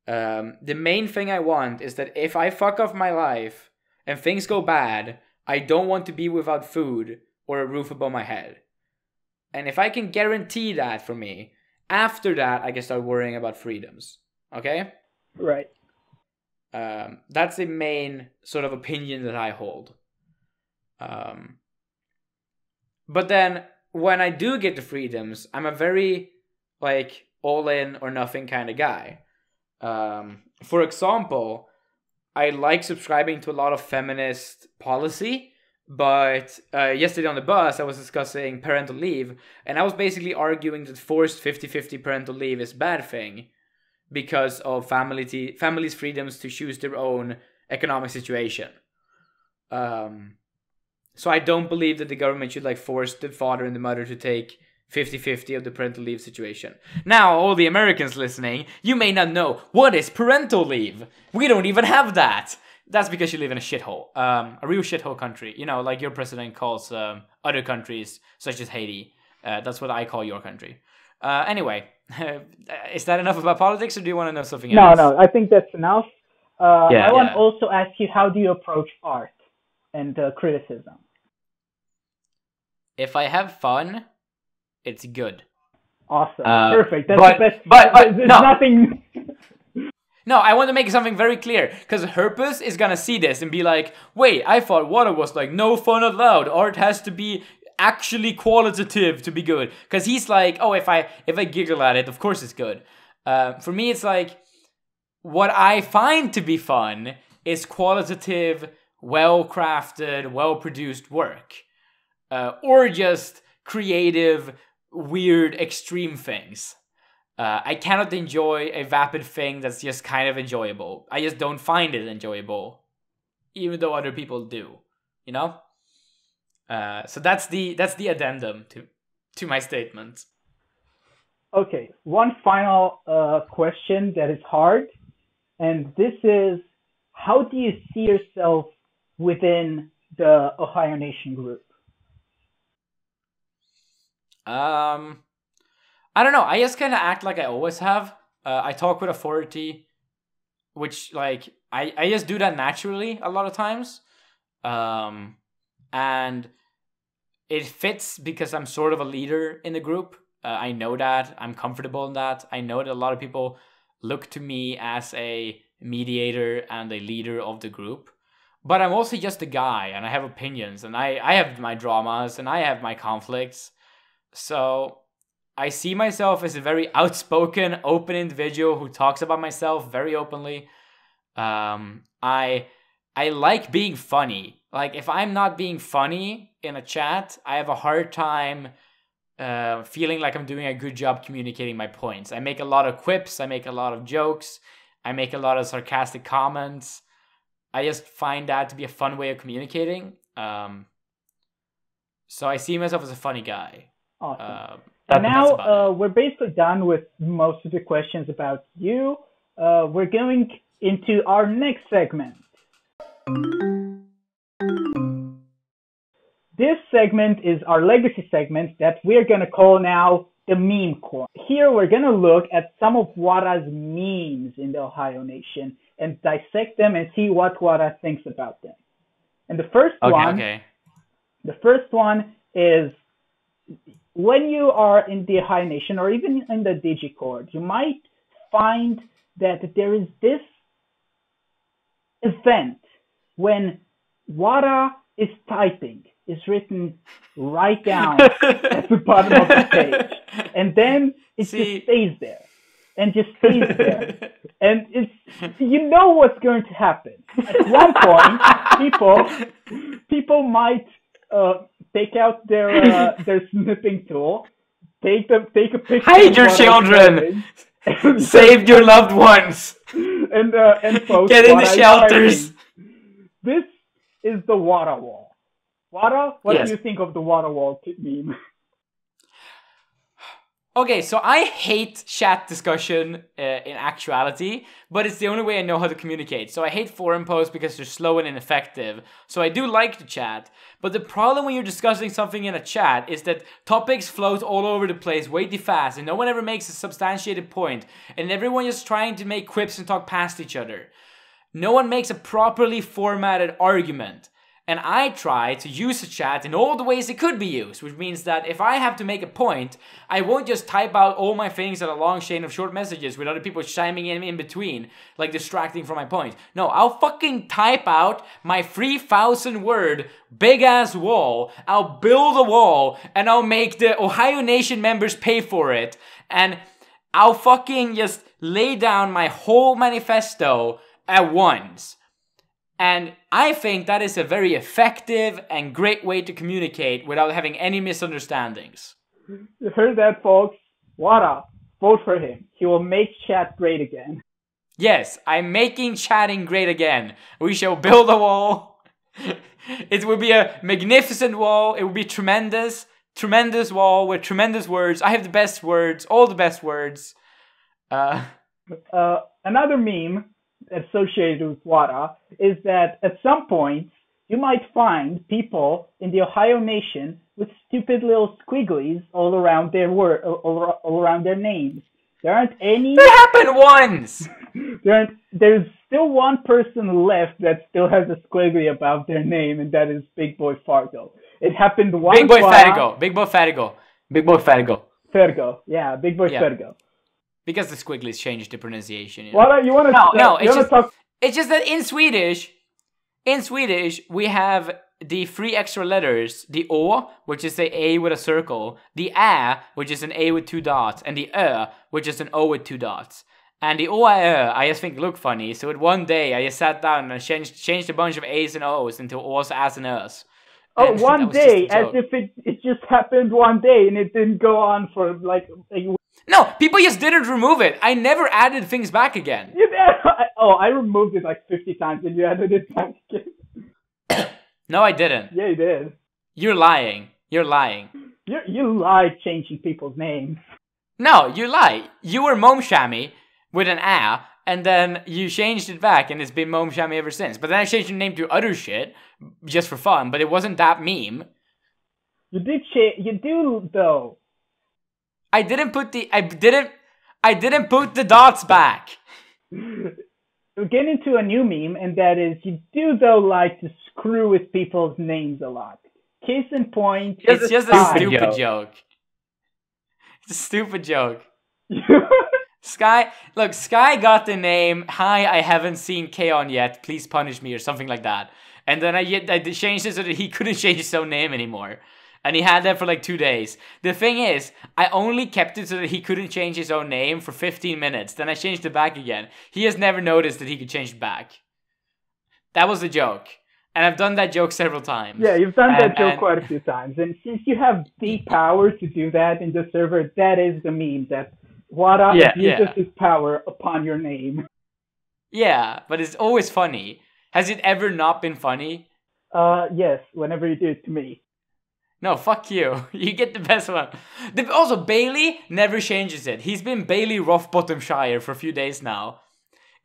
The main thing I want is that if I fuck up my life and things go bad, I don't want to be without food or a roof above my head. And if I can guarantee that for me, after that I can start worrying about freedoms. Okay? Right. That's the main sort of opinion that I hold. But then when I do get the freedoms, I'm a very like all in or nothing kind of guy. For example, I like subscribing to a lot of feminist policy, but yesterday on the bus I was discussing parental leave, and I was basically arguing that forced 50-50 parental leave is a bad thing because of families' freedoms to choose their own economic situation. So I don't believe that the government should like force the father and the mother to take 50-50 of the parental leave situation. Now, all the Americans listening, you may not know, what is parental leave? We don't even have that. That's because you live in a shithole. A real shithole country. You know, like your president calls other countries, such as Haiti. That's what I call your country. Anyway, is that enough about politics, or do you want to know something else? No, I think that's enough. Yeah. I want to also ask you, how do you approach art and criticism? If I have fun, it's good. Awesome. Perfect. That's but- the best. but There's no. nothing. No, I want to make something very clear, because Herpes is gonna see this and be like, wait, I thought Whatta was like, no fun allowed, art has to be actually qualitative to be good. Because he's like, oh, if I giggle at it, of course it's good. For me, it's like, what I find to be fun is qualitative, well-crafted, well-produced work. Or just creative, weird, extreme things. I cannot enjoy a vapid thing that's just kind of enjoyable. I just don't find it enjoyable, even though other people do. You know. So that's the addendum to my statement. Okay, one final question that is hard, and this is, how do you see yourself within the Ohaiyo Nation group? I don't know. I just kind of act like I always have. I talk with authority, which like I just do that naturally a lot of times. And it fits because I'm sort of a leader in the group. I know that. I'm comfortable in that. I know that a lot of people look to me as a mediator and a leader of the group. But I'm also just a guy, and I have opinions, and I have my dramas, and I have my conflicts. So I see myself as a very outspoken, open individual who talks about myself very openly. I like being funny. Like, if I'm not being funny in a chat, I have a hard time feeling like I'm doing a good job communicating my points. I make a lot of quips. I make a lot of jokes. I make a lot of sarcastic comments. I just find that to be a fun way of communicating. So I see myself as a funny guy. Awesome. And now we're basically done with most of the questions about you. We're going into our next segment. This segment is our legacy segment that we're going to call now the meme corner. Here we're going to look at some of Whatta's memes in the Ohaiyo Nation and dissect them and see what Whatta thinks about them. And the first one is, when you are in the Ohaiyo Nation or even in the Digicord, you might find that there is this event when Whatta is typing, is written right down at the bottom of the page, and then it just stays there. And just stays there, and you know what's going to happen. At one point, people might take out their snipping tool, take a picture. Hide your children. Save your loved ones. And post. Get in the shelters. This is the Whatta wall. Whatta, what do you think of the Whatta wall meme? Okay, so I hate chat discussion in actuality, but it's the only way I know how to communicate. So I hate forum posts because they're slow and ineffective. So I do like to chat, but the problem when you're discussing something in a chat is that topics float all over the place way too fast, and no one ever makes a substantiated point, and everyone just trying to make quips and talk past each other. No one makes a properly formatted argument. And I try to use the chat in all the ways it could be used, which means that if I have to make a point, I won't just type out all my things in a long chain of short messages with other people chiming in between, like distracting from my point. No, I'll fucking type out my 3,000 word big ass wall, I'll build a wall, and I'll make the Ohaiyo Nation members pay for it, and I'll fucking just lay down my whole manifesto at once. And I think that is a very effective and great way to communicate without having any misunderstandings. You heard that, folks? Whatta, vote for him. He will make chat great again. Yes, I'm making chatting great again. We shall build a wall. It will be a magnificent wall. It will be tremendous. Tremendous wall with tremendous words. I have the best words. All the best words. Another meme associated with Whatta is that at some point you might find people in the Ohaiyo Nation with stupid little squigglies all around their all around their names. There aren't any. That happened once. There's still one person left that still has a squiggly above their name, and that is Big Boy Fargo. It happened once. Big Boy Fargo. Big Boy Fargo. Big Boy Fargo. Fargo. Yeah, Big Boy Fargo. Because the squigglies changed the pronunciation. You know? Well, you want to? No. It's just that in Swedish, we have the 3 extra letters: the O, which is the A with a circle; the Ä, which is an A with 2 dots; and the Ö, which is an O with 2 dots. And the O, I just think look funny. So one day, I just sat down and changed a bunch of A's and O's into O's, A's, and Ö's. Oh, one day, as if it just happened one day and it didn't go on for like a. No, people just didn't remove it. I never added things back again. I removed it like 50 times and you added it back again. No, I didn't. Yeah, you did. You're lying. You're lying. You lie changing people's names. No, you lie. You were Mom Shammy with an A, and then you changed it back, and it's been Mom Shammy ever since. But then I changed your name to other shit, just for fun, but it wasn't that meme. You do, though. I didn't put the dots back. We're getting into a new meme, and that is, you do though like to screw with people's names a lot. Case in point, it's just a stupid joke. It's a stupid joke. Sky got the name, "Hi, I haven't seen K-On yet, please punish me," or something like that. And then I changed it so that he couldn't change his own name anymore. And he had that for like 2 days. The thing is, I only kept it so that he couldn't change his own name for 15 minutes. Then I changed it back again. He has never noticed that he could change it back. That was the joke. And I've done that joke several times. Yeah, you've done that joke quite a few times. And since you have the power to do that in the server, that is the meme, that Whatta uses his power upon your name. Yeah, but it's always funny. Has it ever not been funny? Yes, whenever you do it to me. No, fuck you. You get the best one. Also, Bailey never changes it. He's been Bailey Roughbottomshire for a few days now.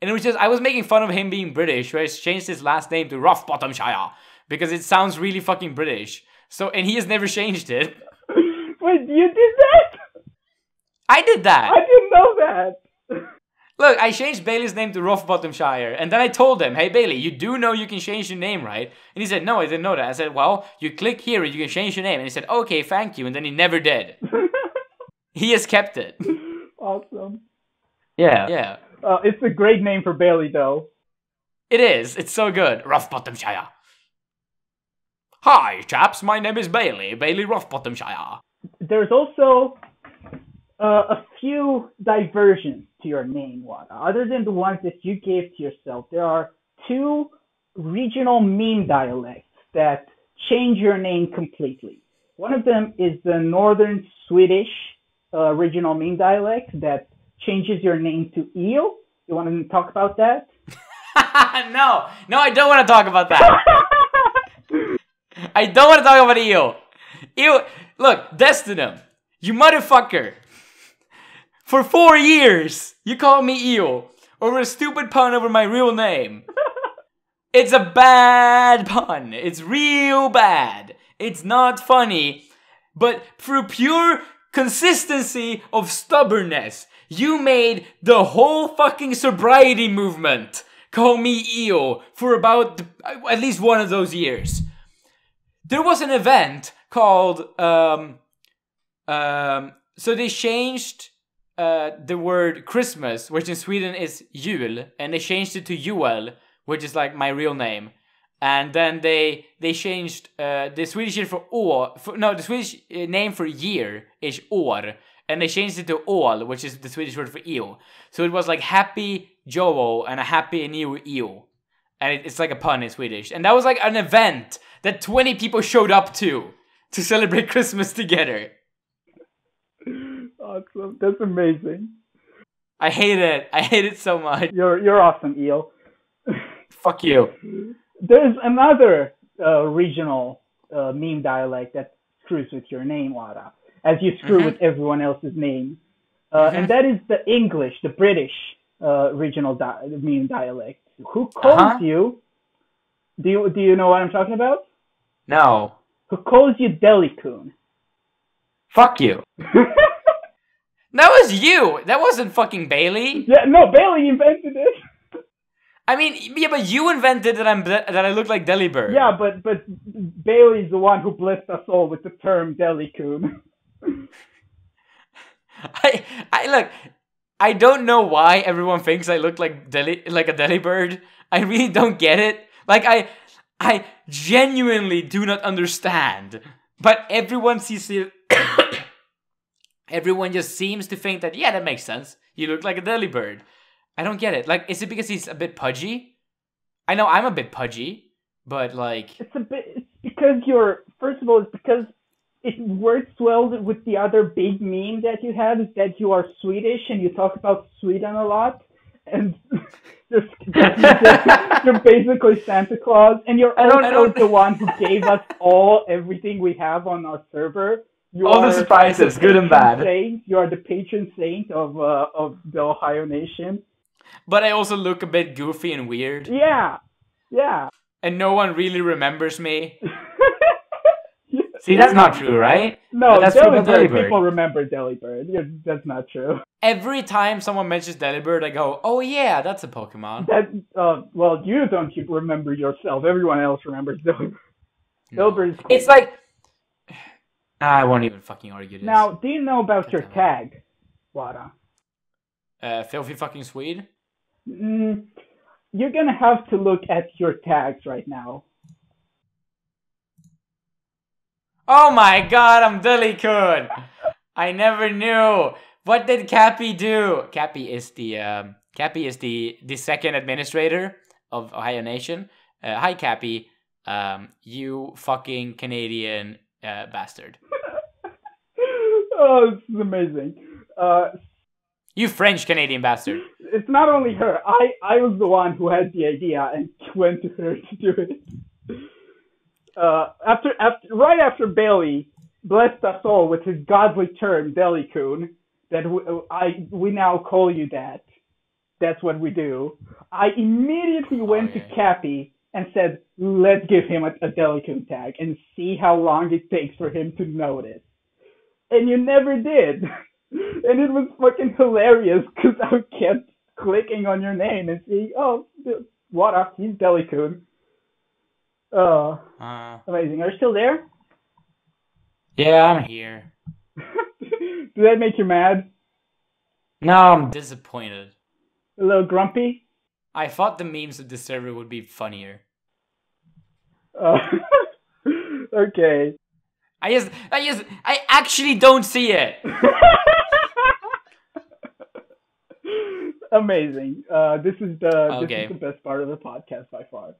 And it was just, I was making fun of him being British, so I changed his last name to Roughbottomshire. Because it sounds really fucking British. So, and he has never changed it. Wait, you did that? I did that. I didn't know that. Look, I changed Bailey's name to Roughbottomshire, and then I told him, hey Bailey, you do know you can change your name, right? And he said, no, I didn't know that. I said, well, you click here and you can change your name. And he said, okay, thank you. And then he never did. He has kept it. Awesome. Yeah. It's a great name for Bailey, though. It is. It's so good. Roughbottomshire. Hi, chaps. My name is Bailey. Bailey Roughbottomshire. There's also a few diversions to your name, Whatta. Other than the ones that you gave to yourself, there are two regional meme dialects that change your name completely. One of them is the northern Swedish regional meme dialect that changes your name to eel. You want to talk about that? No, I don't want to talk about that. I don't want to talk about eel. Eel, look, Destinum, you motherfucker. For 4 years, you called me eel over a stupid pun over my real name. It's a bad pun. It's real bad. It's not funny. But through pure consistency of stubbornness, you made the whole fucking sobriety movement call me eel for about at least one of those years. There was an event called, so they changed the word Christmas, which in Sweden is jul, and they changed it to Joel, which is like my real name. And then they changed the Swedish year the Swedish name for year is år, and they changed it to ål, which is the Swedish word for eel. So it was like happy Joel and a happy new eel. And it's like a pun in Swedish. And that was like an event that 20 people showed up to celebrate Christmas together. Awesome. That's amazing. I hate it. I hate it so much. You're awesome, eel. Fuck you. There's another regional meme dialect that screws with your name, Whatta, as you screw with everyone else's name. And that is the English, the British regional meme dialect. Who calls you? Do you know what I'm talking about? No. Who calls you Delicoon? Fuck you. That was you. That wasn't fucking Bailey. Yeah, no, Bailey invented it. I mean, yeah, but you invented that I look like Delibird. Yeah, but Bailey's the one who blessed us all with the term Delicoon. I look. I don't know why everyone thinks I look like a Delibird. I really don't get it. Like I genuinely do not understand. But everyone sees it. Everyone just seems to think that, yeah, that makes sense. You look like a Delibird. I don't get it. Like, is it because he's a bit pudgy? I know I'm a bit pudgy, but like... It's because it's because it works well with the other big meme that you have, is that you are Swedish and you talk about Sweden a lot. And you're basically Santa Claus. And you're also the one who gave us everything we have on our server. All the surprises, good and bad. You are the patron saint of the Ohaiyo Nation. But I also look a bit goofy and weird. Yeah. And no one really remembers me. See, that's not true, right? No, that's Delibird. People remember Delibird. That's not true. Every time someone mentions Delibird, I go, oh yeah, that's a Pokemon. Well, you don't remember yourself. Everyone else remembers Delibird. No. Delibird is cool. It's like... I won't even fucking argue this. Now, do you know about your tag, Whatta? Filthy fucking Swede? You're gonna have to look at your tags right now. Oh my god, I'm Delicoon! I never knew. What did Cappy do? Cappy is the second administrator of Ohaiyo Nation. Hi Cappy, you fucking Canadian bastard. Oh, this is amazing. You French Canadian bastard. It's not only her. I was the one who had the idea and went to her to do it. Right after Bailey blessed us all with his godly term, Delicoon, that we now call you that. That's what we do. I immediately went to Cappy and said, let's give him a Delicoon tag and see how long it takes for him to notice. And you never did. And it was fucking hilarious because clicking on your name and seeing, oh, Whatta, he's Delikun. Oh, amazing. Are you still there? Yeah, I'm here. Did that make you mad? No, I'm disappointed. A little grumpy? I thought the memes of this server would be funnier. Okay. I actually don't see it. Amazing. This is the best part of the podcast by far.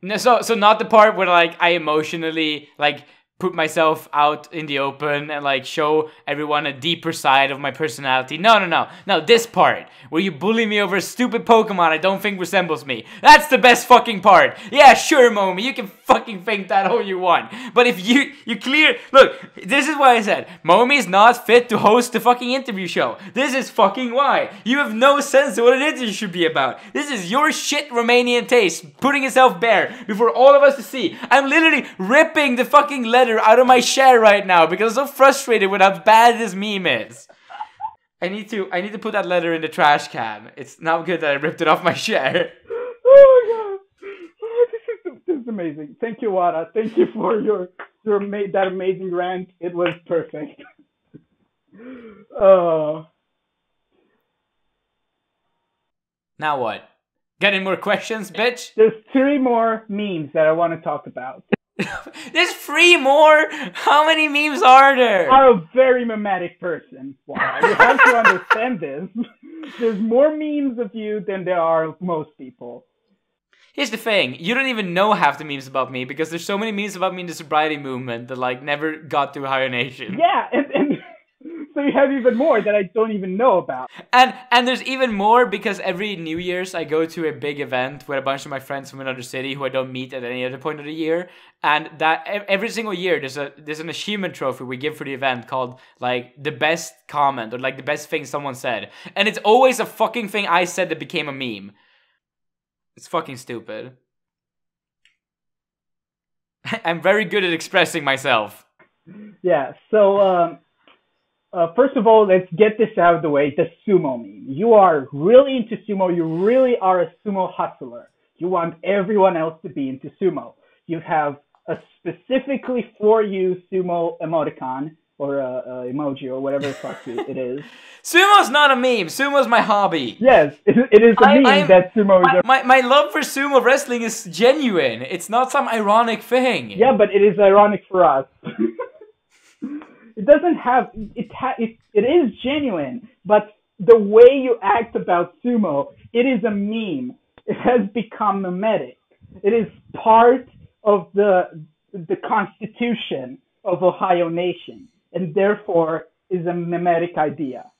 No, so not the part where like I emotionally like put myself out in the open and like show everyone a deeper side of my personality. No. This part where you bully me over a stupid Pokemon I don't think resembles me. That's the best fucking part. Yeah, sure, Momi, you can fucking think that all you want. But if you look, this is why I said Momi is not fit to host the fucking interview show. This is fucking why. You have no sense of what an interview should be about. This is your shit Romanian taste putting itself bare before all of us to see. I'm literally ripping the fucking letter out of my share right now because I'm so frustrated with how bad this meme is. I need to put that letter in the trash can. It's not good that I ripped it off my share. Oh my god. Oh, this is amazing. Thank you, Whatta. Thank you for that amazing rant. It was perfect. Now what? Got any more questions, bitch? There's 3 more memes that I want to talk about. There's 3 more? How many memes are there? I'm a very mimetic person. Wow, you have to understand this. There's more memes of you than there are of most people. Here's the thing. You don't even know half the memes about me because there's so many memes about me in the sobriety movement that like never got to Ohaiyo Nation. Yeah, and so you have even more that I don't even know about. And there's even more because every New Year's I go to a big event with a bunch of my friends from another city who I don't meet at any other point of the year. And that every single year there's an achievement trophy we give for the event called like the best comment or like the best thing someone said. And it's always a fucking thing I said that became a meme. It's fucking stupid. I'm very good at expressing myself. Yeah, so first of all, let's get this out of the way, the sumo meme. You are really into sumo. You really are a sumo hustler. You want everyone else to be into sumo. You have a specifically for you sumo emoticon or emoji or whatever the fuck it is. Sumo's not a meme. Sumo's my hobby. Yes, it is a meme that sumo is. My love for sumo wrestling is genuine. It's not some ironic thing. Yeah, but it is ironic for us. It doesn't have it is genuine, but the way you act about sumo, it is a meme. It has become mimetic. It is part of the constitution of Ohaiyo Nation, and therefore is a mimetic idea.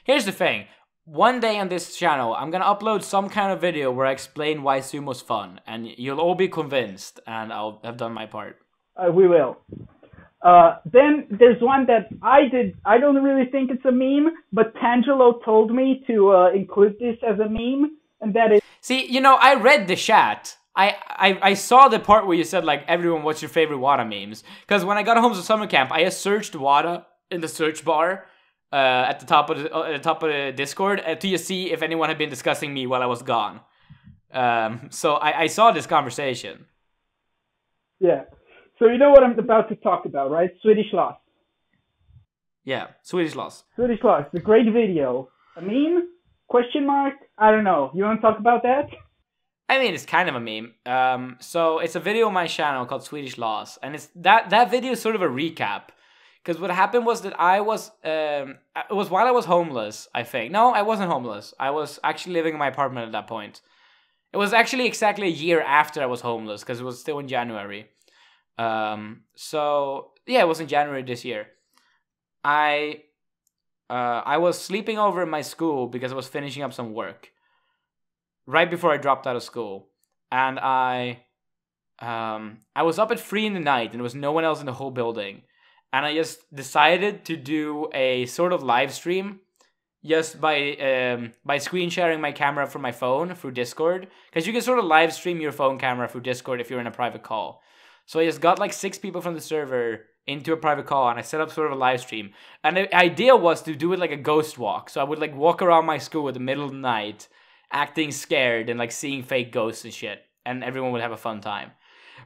Here's the thing. One day on this channel, I'm gonna upload some kind of video where I explain why sumo's fun, and you'll all be convinced, and I'll have done my part. We will. Then there's one that I don't really think it's a meme, but Tangelo told me to include this as a meme, and that is... See, you know, I read the chat. I saw the part where you said, like, everyone, what's your favorite Whatta memes? Because when I got home from summer camp, I just searched Whatta in the search bar at the top of the Discord to just see if anyone had been discussing me while I was gone. So I saw this conversation. Yeah. So you know what I'm about to talk about, right? Swedish Lost. Yeah, Swedish Lost. Swedish Lost, a great video. A meme? Question mark? I don't know. You want to talk about that? I mean, it's kind of a meme. So it's a video on my channel called Swedish Lost, and it's that video is sort of a recap. Because what happened was that it was while I was homeless, I think. No, I wasn't homeless. I was actually living in my apartment at that point. It was actually exactly a year after I was homeless, because it was still in January. So yeah, it was in January this year. I was sleeping over in my school because I was finishing up some work right before I dropped out of school, and I was up at 3 in the night and there was no one else in the whole building, and I just decided to do a sort of live stream just by screen sharing my camera from my phone through Discord, because you can sort of live stream your phone camera through Discord if you're in a private call. So I just got like 6 people from the server into a private call, and I set up sort of a live stream. And the idea was to do it like a ghost walk. So I would like walk around my school in the middle of the night, acting scared and like seeing fake ghosts and shit. And everyone would have a fun time.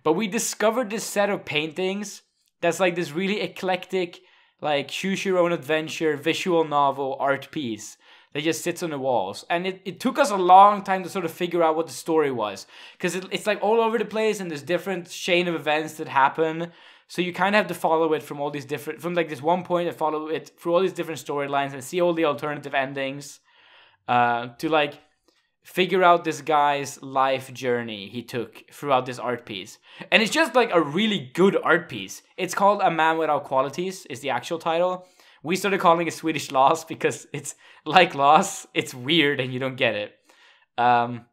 But we discovered this set of paintings that's like this really eclectic, like choose your own adventure, visual novel, art piece that just sits on the walls. And it took us a long time to sort of figure out what the story was. Because it's like all over the place, and there's different chain of events that happen. So you kind of have to follow it from all these different, from like this one point and follow it through all these different storylines and see all the alternative endings to like figure out this guy's life journey he took throughout this art piece. And it's just like a really good art piece. It's called A Man Without Qualities is the actual title. We started calling it Swedish Lost because it's like Lost, it's weird and you don't get it. So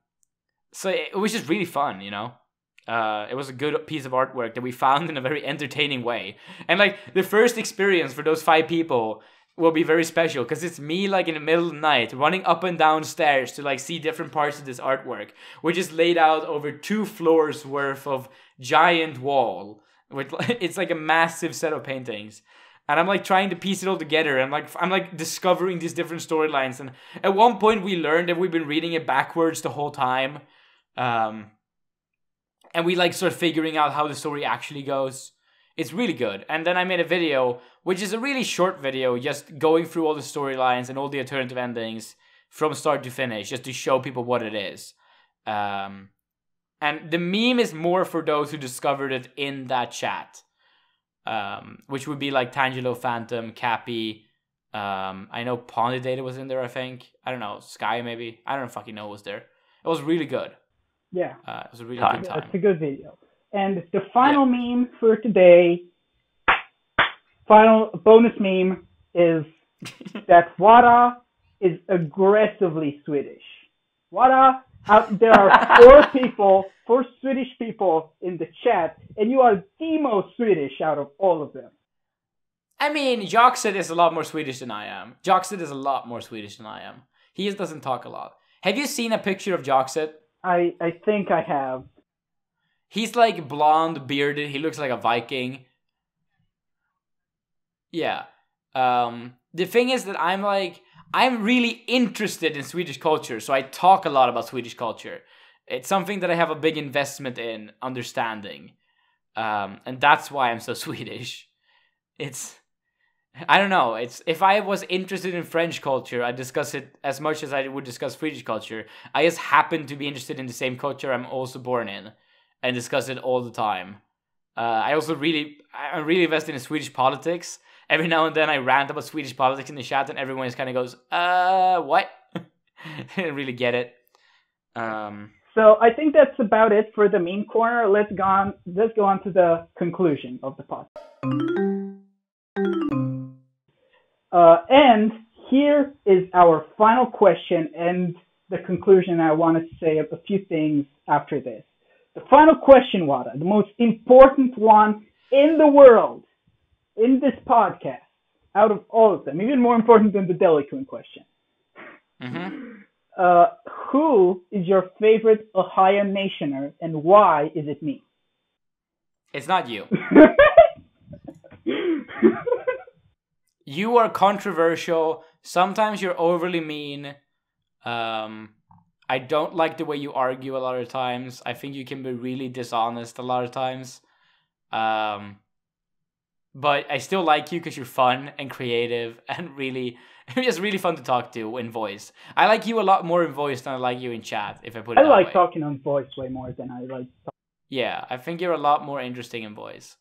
it was just really fun, you know? It was a good piece of artwork that we found in a very entertaining way. And like the first experience for those 5 people will be very special because it's me like in the middle of the night running up and down stairs to like see different parts of this artwork, which is laid out over 2 floors worth of giant wall. It's like a massive set of paintings. And I'm like trying to piece it all together. And I'm like discovering these different storylines. And at one point we learned that we've been reading it backwards the whole time. And we like start figuring out how the story actually goes. It's really good. And then I made a video, which is a really short video, just going through all the storylines and all the alternative endings from start to finish, just to show people what it is. And the meme is more for those who discovered it in that chat. Which would be like Tangelo, Phantom, Cappy. I know Pondy Data was in there, I think. I don't know, Sky maybe. I don't fucking know who was there. It was really good. Yeah. It was a really good time. It's a good video. And the final meme for today, final bonus meme, is that Whatta is aggressively Swedish. Whatta, there are 4 Swedish people in the chat, and you are the most Swedish out of all of them. I mean, Joxet is a lot more Swedish than I am. Joxet is a lot more Swedish than I am. He just doesn't talk a lot. Have you seen a picture of Joxet? I think I have. He's like blonde, bearded. He looks like a Viking. Yeah. The thing is that I'm really interested in Swedish culture, so I talk a lot about Swedish culture. It's something that I have a big investment in understanding. And that's why I'm so Swedish. I don't know. If I was interested in French culture, I'd discuss it as much as I would discuss Swedish culture. I just happen to be interested in the same culture I'm also born in and discuss it all the time. I'm really invested in Swedish politics. Every now and then I rant about Swedish politics in the chat and everyone just kind of goes, what? I didn't really get it. So I think that's about it for the meme corner. Let's go on to the conclusion of the podcast. And here is our final question and the conclusion. I wanted to say a few things after this. The final question, Whatta, the most important one in the world, in this podcast, out of all of them, even more important than the Deli Queen question. Mm-hmm. Who is your favorite Ohaiyo Nationer and why is it me? It's not you. You are controversial. Sometimes you're overly mean. I don't like the way you argue a lot of times. I think you can be really dishonest a lot of times. But I still like you because you're fun and creative and really, it's really fun to talk to in voice. I like you a lot more in voice than I like you in chat, if I put it that way. I like talking on voice way more than I like talking. Yeah, I think you're a lot more interesting in voice.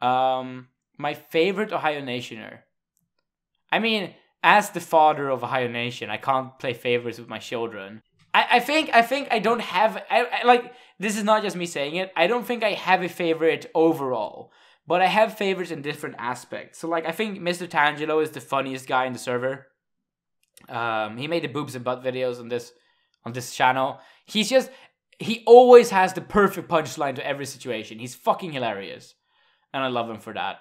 My favorite Ohaiyo Nationer. I mean, as the father of Ohaiyo Nation, I can't play favorites with my children. I think I don't have, like, this is not just me saying it. I don't think I have a favorite overall, but I have favorites in different aspects. So, like, I think Mr. Tangelo is the funniest guy in the server. He made the boobs and butt videos on this channel. He always has the perfect punchline to every situation. He's fucking hilarious. And I love him for that.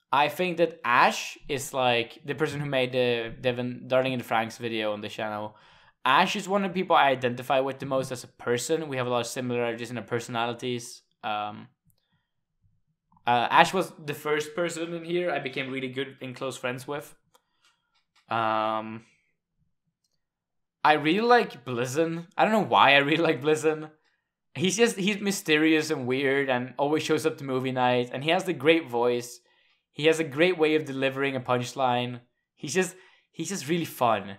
I think that Ash is like the person who made the Devin Darling and Franks video on the channel. Ash is one of the people I identify with the most as a person. We have a lot of similarities in our personalities. Ash was the first person in here I became really good and close friends with. I really like Blizzon. I don't know why I really like Blizzon. He's mysterious and weird and always shows up to movie night, and he has the great voice. He has a great way of delivering a punchline. He's just really fun.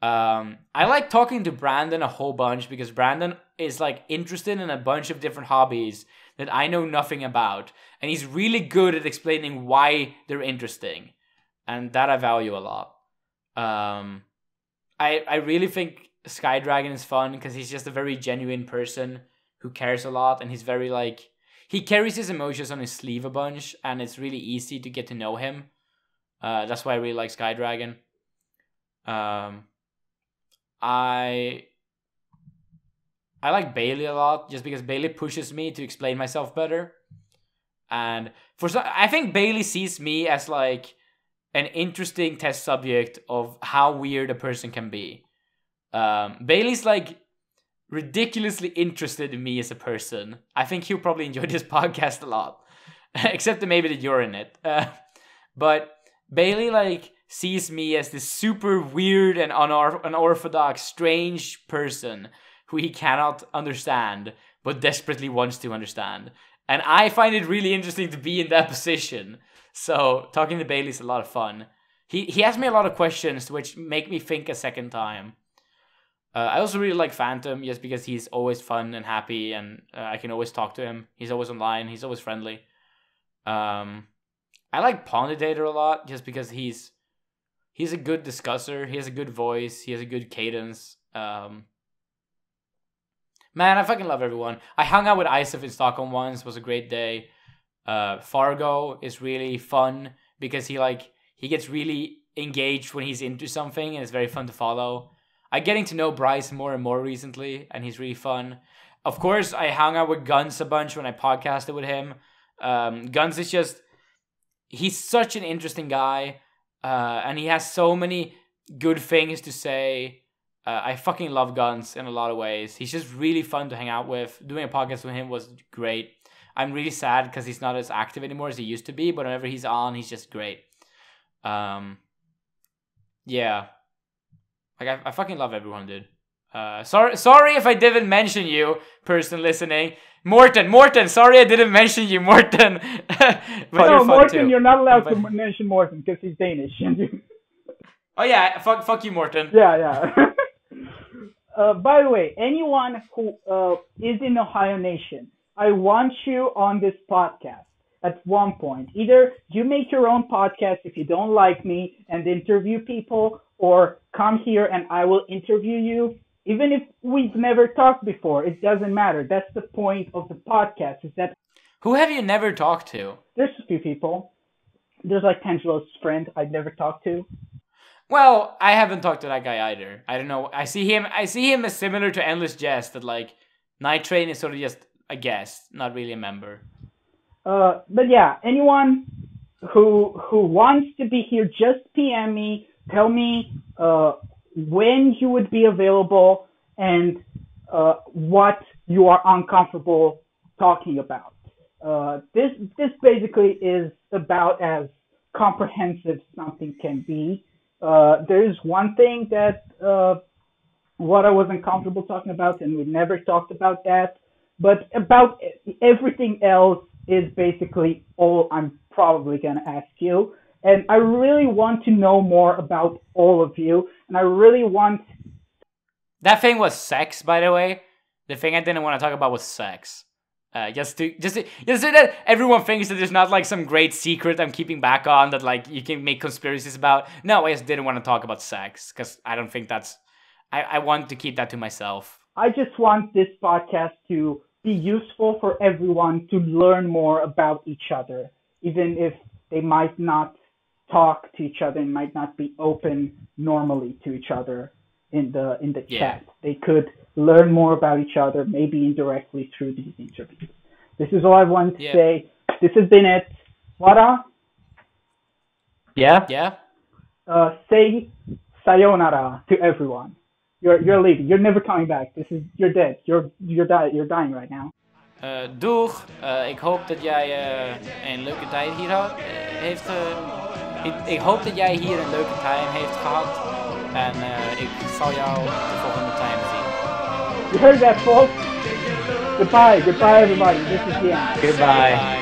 I like talking to Brandon a whole bunch because Brandon is like interested in a bunch of different hobbies that I know nothing about, and he's really good at explaining why they're interesting, and that I value a lot. I really think Skydragon is fun because he's just a very genuine person who cares a lot, and he's very like, he carries his emotions on his sleeve a bunch, and it's really easy to get to know him. That's why I really like Skydragon. I like Bailey a lot just because Bailey pushes me to explain myself better, and I think Bailey sees me as like an interesting test subject of how weird a person can be. Bailey's like ridiculously interested in me as a person. I think he'll probably enjoy this podcast a lot, except that maybe that you're in it. But Bailey like sees me as this super weird and unorthodox, strange person who he cannot understand, but desperately wants to understand. And I find it really interesting to be in that position. So talking to Bailey is a lot of fun. He asks me a lot of questions which make me think a second time. I also really like Phantom just because he's always fun and happy, and I can always talk to him. He's always online. He's always friendly. I like Pondidator a lot just because he's a good discusser. He has a good voice. He has a good cadence. Man, I fucking love everyone. I hung out with Isaac in Stockholm once. It was a great day. Fargo is really fun because he gets really engaged when he's into something, and it's very fun to follow. I'm getting to know Bryce more and more recently, and he's really fun. Of course, I hung out with Guns a bunch when I podcasted with him. Guns is just, he's such an interesting guy, and he has so many good things to say. I fucking love Guns in a lot of ways. He's just really fun to hang out with. Doing a podcast with him was great. I'm really sad because he's not as active anymore as he used to be, but whenever he's on, he's just great. Yeah. Like, I fucking love everyone, dude. Sorry if I didn't mention you, person listening. Morten, sorry I didn't mention you, Morten. No, Morten, you're not allowed to mention Morten because he's Danish. Oh yeah, fuck you, Morten. Yeah. By the way, anyone who is in Ohaiyo Nation, I want you on this podcast at one point. Either you make your own podcast if you don't like me and interview people, or come here and I will interview you. Even if we've never talked before, it doesn't matter. That's the point of the podcast, is that... Who have you never talked to? There's a few people. There's like Tangelo's friend I've never talked to. Well, I haven't talked to that guy either. I don't know. I see him as similar to Endless Jest, that like Night Train is sort of just a guest, not really a member. But yeah, anyone who wants to be here, just PM me. Tell me when you would be available and what you are uncomfortable talking about. This basically is about as comprehensive something can be. There is one thing that what I wasn't comfortable talking about, and we never talked about that. But about everything else is basically all I'm probably going to ask you. And I really want to know more about all of you. And I really want... That thing was sex, by the way. The thing I didn't want to talk about was sex. Just so that everyone thinks that there's not like some great secret I'm keeping back on that like you can make conspiracies about. No, I just didn't want to talk about sex because I don't think that's... I want to keep that to myself. I just want this podcast to be useful for everyone to learn more about each other, even if they might not talk to each other and might not be open normally to each other in the chat. They could learn more about each other, maybe indirectly through these interviews. This is all I wanted to say. This has been it. Whatta? Yeah? Say sayonara to everyone. You're leaving. You're never coming back. You're dead. You're dying right now. Doeg. Ik hoop dat jij een leuke tijd hier ik hoop dat jij hier een leuke tijd heeft gehad. En ik zal jou de volgende tijd zien. You heard that, folks? Goodbye everybody. This is the end. Goodbye.